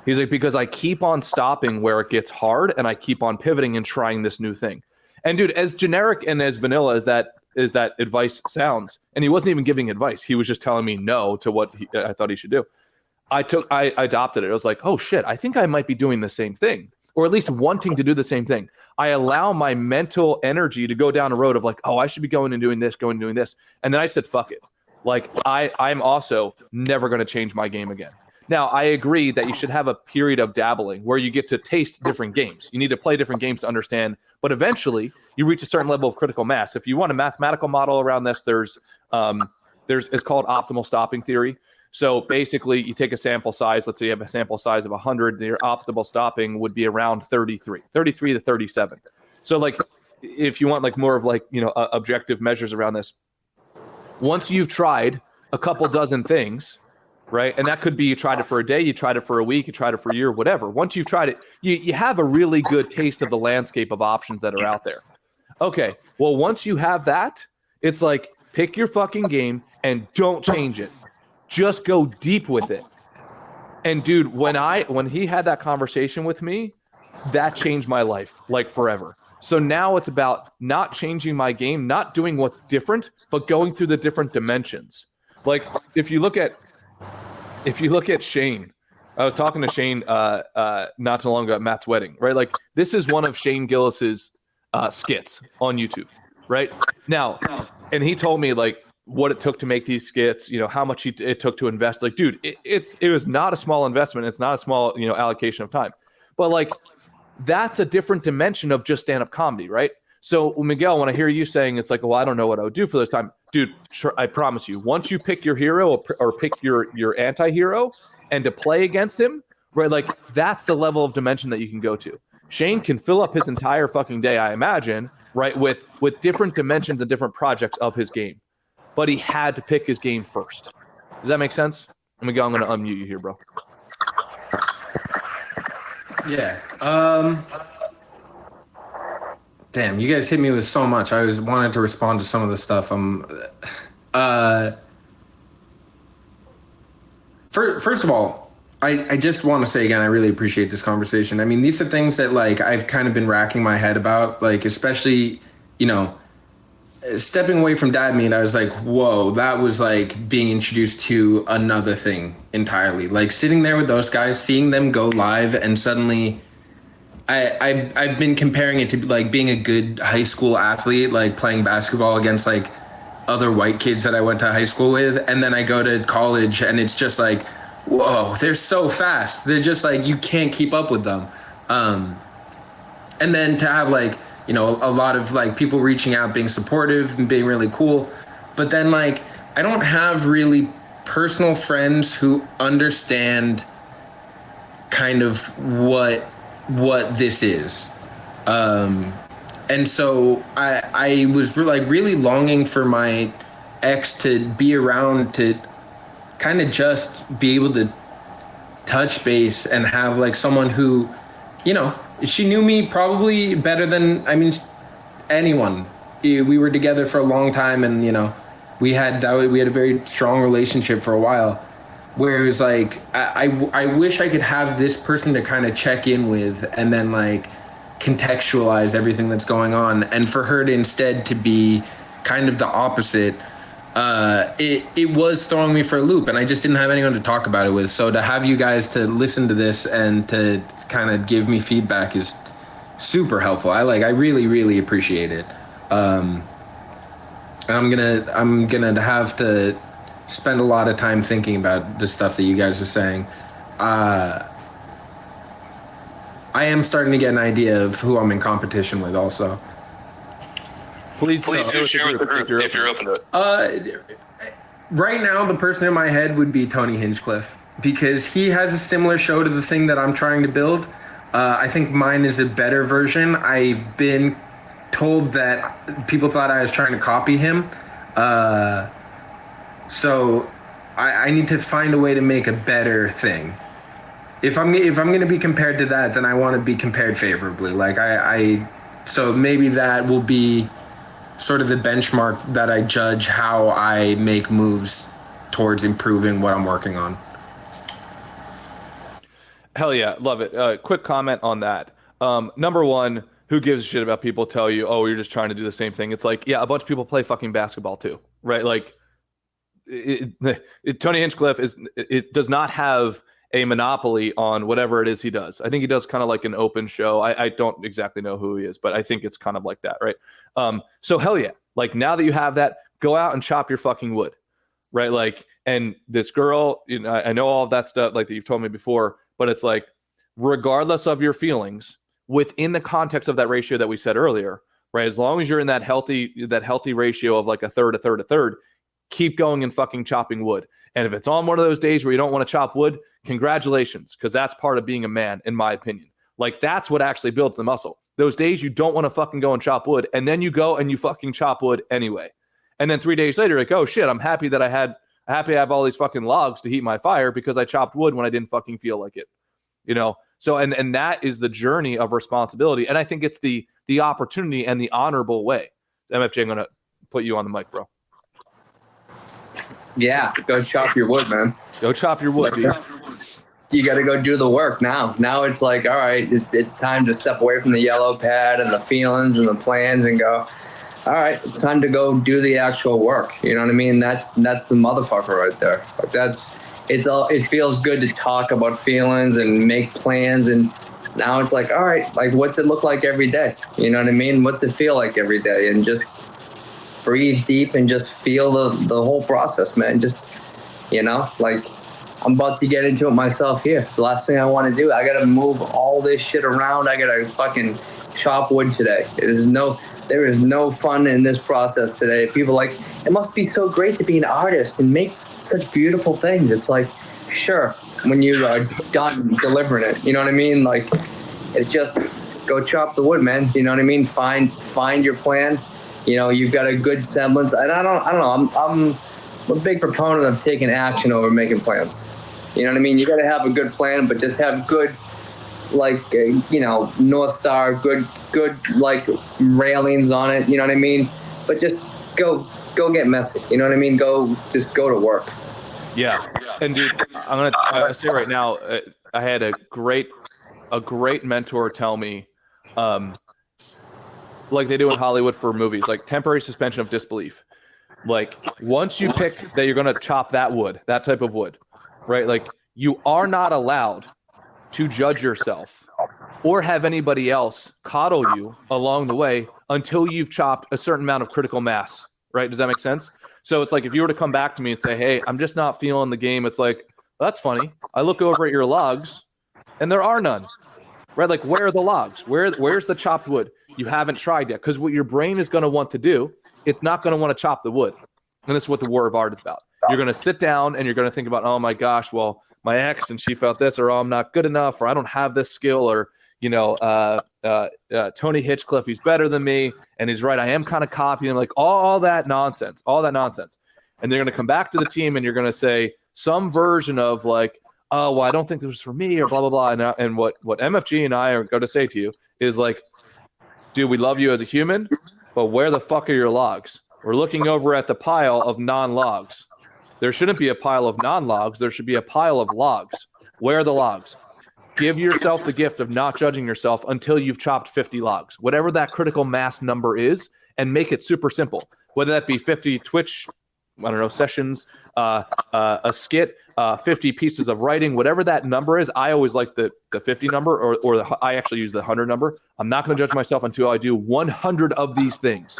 He's like, because I keep on stopping where it gets hard, and I keep on pivoting and trying this new thing. And dude, as generic and as vanilla as that advice sounds, and he wasn't even giving advice. He was just telling me no to what I thought he should do. I adopted it. I was like, oh shit, I think I might be doing the same thing, or at least wanting to do the same thing. I allow my mental energy to go down a road of like, oh, I should be going and doing this. And then I said, fuck it. Like I'm also never going to change my game again. Now, I agree that you should have a period of dabbling where you get to taste different games. You need to play different games to understand, but eventually you reach a certain level of critical mass. If you want a mathematical model around this, there's it's called optimal stopping theory. So basically you take a sample size, let's say you have a sample size of 100, your optimal stopping would be around 33 to 37. So like, if you want like more of like, you know, objective measures around this, once you've tried a couple dozen things, right? And that could be you tried it for a day, you tried it for a week, you tried it for a year, whatever. Once you've tried it, you have a really good taste of the landscape of options that are out there. Okay, well, once you have that, it's like pick your fucking game and don't change it. Just go deep with it. And dude, when he had that conversation with me, that changed my life like forever. So now it's about not changing my game, not doing what's different, but going through the different dimensions. Like if you look at Shane, I was talking to Shane not too long ago at Matt's wedding, right? Like this is one of Shane Gillis's skits on YouTube, right? Now, and he told me like what it took to make these skits, you know, how much it took to invest. Like, dude, it was not a small investment. It's not a small, you know, allocation of time. But like, that's a different dimension of just stand-up comedy, right? So Miguel, when I hear you saying it's like, well, I don't know what I would do for this time, dude, sure, I promise you, once you pick your hero or pick your anti-hero and to play against him, right? Like that's the level of dimension that you can go to. Shane can fill up his entire fucking day, I imagine, right? With different dimensions and different projects of his game. But he had to pick his game first. Does that make sense? Miguel, I'm going to unmute you here, bro. Yeah. Damn, you guys hit me with so much. I was wanting to respond to some of the stuff. First of all, I just want to say again, I really appreciate this conversation. I mean, these are things that like I've kind of been racking my head about, like especially, you know, stepping away from Dad Meat, I was like, whoa, that was like being introduced to another thing entirely. Like sitting there with those guys, seeing them go live and suddenly I've been comparing it to like being a good high school athlete, like playing basketball against like other white kids that I went to high school with, and then I go to college and it's just like, whoa, they're so fast. They're just like, you can't keep up with them. And then to have like, you know, a lot of like people reaching out, being supportive and being really cool. But then like, I don't have really personal friends who understand kind of what this is. And so I was like really longing for my ex to be around to kind of just be able to touch base and have like someone who, you know, she knew me probably better than, I mean, anyone. We were together for a long time, and, you know, we had a very strong relationship for a while, where it was like, I wish I could have this person to kind of check in with and then like contextualize everything that's going on, and for her to instead to be kind of the opposite. It was throwing me for a loop, and I just didn't have anyone to talk about it with. So to have you guys to listen to this and to kind of give me feedback is super helpful. I really, really appreciate it. And I'm gonna have to spend a lot of time thinking about the stuff that you guys are saying. I am starting to get an idea of who I'm in competition with also. Please do share with the group if you're open to it. Right now, the person in my head would be Tony Hinchcliffe, because he has a similar show to the thing that I'm trying to build. I think mine is a better version. I've been told that people thought I was trying to copy him. So I need to find a way to make a better thing. If I'm going to be compared to that, then I want to be compared favorably. Like so maybe that will be sort of the benchmark that I judge how I make moves towards improving what I'm working on. Hell yeah, love it. Quick comment on that. Number one, who gives a shit about people tell you, oh, you're just trying to do the same thing? It's like, yeah, a bunch of people play fucking basketball too, right? Like, Tony Hinchcliffe does not have a monopoly on whatever it is he does. I think he does kind of like an open show. I don't exactly know who he is, but I think it's kind of like that, right? So hell yeah, like now that you have that, go out and chop your fucking wood, right? Like, and this girl, you know, I know all of that stuff like that you've told me before, but it's like, regardless of your feelings, within the context of that ratio that we said earlier, right? As long as you're in that healthy ratio of like a third, keep going and fucking chopping wood. And if it's on one of those days where you don't want to chop wood, congratulations, because that's part of being a man, in my opinion. Like, that's what actually builds the muscle. Those days you don't want to fucking go and chop wood, and then you go and you fucking chop wood anyway. And then 3 days later, like, oh shit, I'm happy that I have all these fucking logs to heat my fire because I chopped wood when I didn't fucking feel like it. You know? So, and that is the journey of responsibility. And I think it's the opportunity and the honorable way. MFJ, I'm going to put you on the mic, bro. Yeah, go chop your wood, man. Go chop your wood, dude. You got to go do the work now. Now it's like, all right, it's time to step away from the yellow pad and the feelings and the plans and go, all right, it's time to go do the actual work. You know what I mean? That's the motherfucker right there. Like it feels good to talk about feelings and make plans, and now it's like, all right, like what's it look like every day? You know what I mean? What's it feel like every day? And just breathe deep and just feel the whole process, man. Just, you know, like I'm about to get into it myself here. The last thing I want to do, I got to move all this shit around. I got to fucking chop wood today. There is no fun in this process today. People like, it must be so great to be an artist and make such beautiful things. It's like, sure, when you are done delivering it, you know what I mean? Like, it's just go chop the wood, man. You know what I mean? Find your plan. You know, you've got a good semblance. And I don't know. I'm a big proponent of taking action over making plans. You know what I mean? You got to have a good plan, but just have good, like, you know, North Star, good, like, railings on it. You know what I mean? But just go get messy. You know what I mean? Just go to work. Yeah. And dude, I'm going to say right now, I had a great mentor tell me, like they do in Hollywood for movies, like temporary suspension of disbelief. Like, once you pick that you're going to chop that wood, that type of wood, right? Like, you are not allowed to judge yourself or have anybody else coddle you along the way until you've chopped a certain amount of critical mass, right? Does that make sense? So it's like if you were to come back to me and say, hey, I'm just not feeling the game, it's like, well, that's funny. I look over at your logs and there are none, right? Like, where are the logs? Where's the chopped wood? You haven't tried yet, because what your brain is going to want to do, it's not going to want to chop the wood. And that's what the war of art is about. You're going to sit down and you're going to think about, oh my gosh, well, my ex and she felt this, or oh, I'm not good enough, or I don't have this skill, or Tony Hitchcliffe, he's better than me, and he's right, I am kind of copying, like all that nonsense. And they're going to come back to the team and you're going to say some version of like, oh, well, I don't think this was for me, or blah, blah, blah. And what MFG and I are going to say to you is like, dude, we love you as a human, but where the fuck are your logs? We're looking over at the pile of non-logs. There shouldn't be a pile of non-logs. There should be a pile of logs. Where are the logs? Give yourself the gift of not judging yourself until you've chopped 50 logs, whatever that critical mass number is, and make it super simple. Whether that be 50 Twitch, I don't know, sessions, a skit, 50 pieces of writing, whatever that number is. I always like the 50 number, or I actually use the 100 number. I'm not going to judge myself until I do 100 of these things.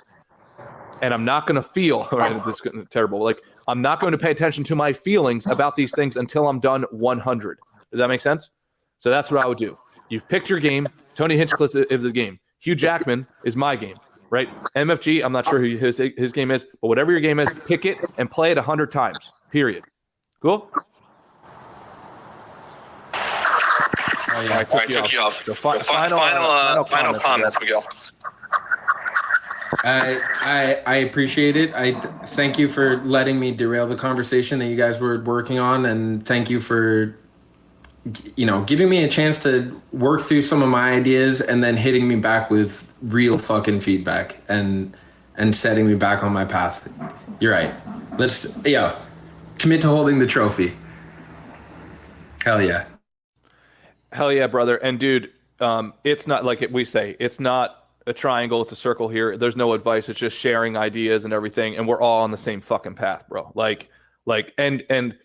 And I'm not going to feel, right, this is terrible, like I'm not going to pay attention to my feelings about these things until I'm done 100. Does that make sense? So that's what I would do. You've picked your game. Tony Hinchcliffe is the game. Hugh Jackman is my game, right? MFG, I'm not sure who his game is, but whatever your game is, pick it and play it 100 times, period. Cool? I took you off. The final comments, Miguel. I appreciate it. I thank you for letting me derail the conversation that you guys were working on, and thank you for giving me a chance to work through some of my ideas and then hitting me back with real fucking feedback and setting me back on my path. You're right. Let's commit to holding the trophy. Hell yeah. Hell yeah, brother. And dude, it's not like we say, it's not a triangle, it's a circle here. There's no advice. It's just sharing ideas and everything. And we're all on the same fucking path, bro. And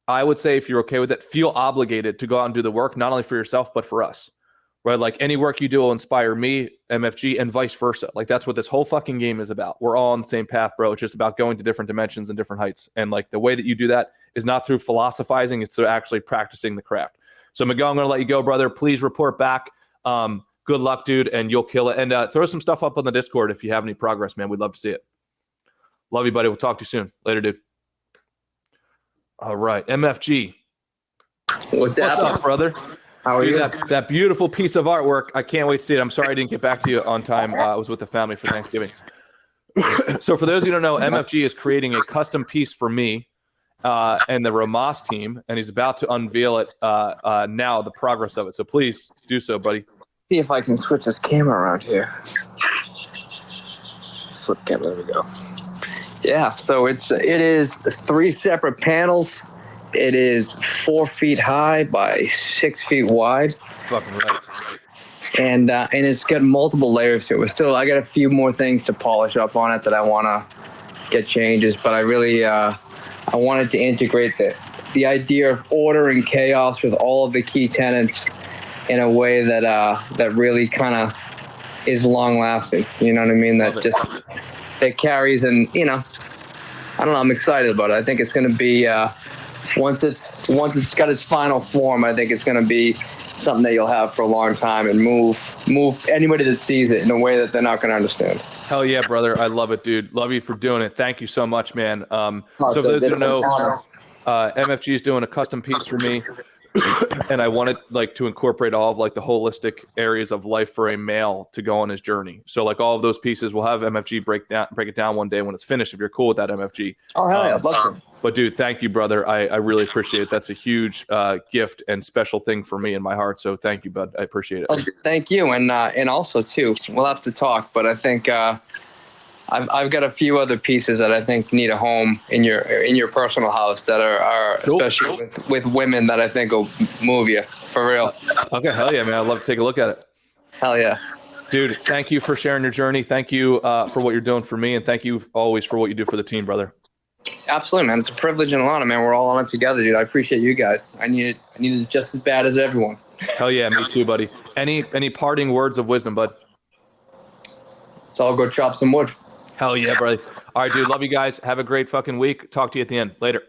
I would say, if you're okay with it, feel obligated to go out and do the work, not only for yourself, but for us, right? Like any work you do will inspire me, MFG, and vice versa. Like that's what this whole fucking game is about. We're all on the same path, bro. It's just about going to different dimensions and different heights. And like the way that you do that is not through philosophizing, it's through actually practicing the craft. So Miguel, I'm going to let you go, brother. Please report back. Good luck, dude, and you'll kill it. And throw some stuff up on the Discord if you have any progress, man. We'd love to see it. Love you, buddy. We'll talk to you soon. Later, dude. All right, MFG. What's up, brother? How are you? That beautiful piece of artwork. I can't wait to see it. I'm sorry I didn't get back to you on time. I was with the family for Thanksgiving. So for those of you who don't know, MFG is creating a custom piece for me and the Rhomas team, and he's about to unveil it now, the progress of it. So please do so, buddy. See if I can switch this camera around here. Flip camera, there we go. Yeah, so it is 3 separate panels. It is 4 feet high by 6 feet wide. Fucking right. And it's got multiple layers to it. Still, I got a few more things to polish up on it that I want to get changes. But I really I wanted to integrate the idea of order and chaos with all of the key tenets in a way that that really kind of is long lasting. You know what I mean? That carries, and I don't know. I'm excited about it. I think it's going to be once it's got its final form. I think it's going to be something that you'll have for a long time and move anybody that sees it in a way that they're not going to understand. Hell yeah, brother. I love it, dude. Love you for doing it. Thank you so much, man. So for those who know, MFG is doing a custom piece for me. And I wanted to incorporate all of the holistic areas of life for a male to go on his journey. So all of those pieces, we'll have MFG break it down one day when it's finished, if you're cool with that, MFG. Oh, hell yeah, I'd love to. But dude, thank you, brother. I really appreciate it. That's a huge gift and special thing for me in my heart. So thank you, bud. I appreciate it. Oh, thank you. And also too, we'll have to talk, but I think I've got a few other pieces that I think need a home in your personal house that are cool. Especially with women that I think will move you for real. Okay, hell yeah, man! I'd love to take a look at it. Hell yeah, dude! Thank you for sharing your journey. Thank you for what you're doing for me, and thank you always for what you do for the team, brother. Absolutely, man. It's a privilege and an honor, man. We're all on it together, dude. I appreciate you guys. I need it just as bad as everyone. Hell yeah, me too, buddy. Any parting words of wisdom, bud? So I'll go chop some wood. Hell yeah, brother. All right, dude. Love you guys. Have a great fucking week. Talk to you at the end. Later.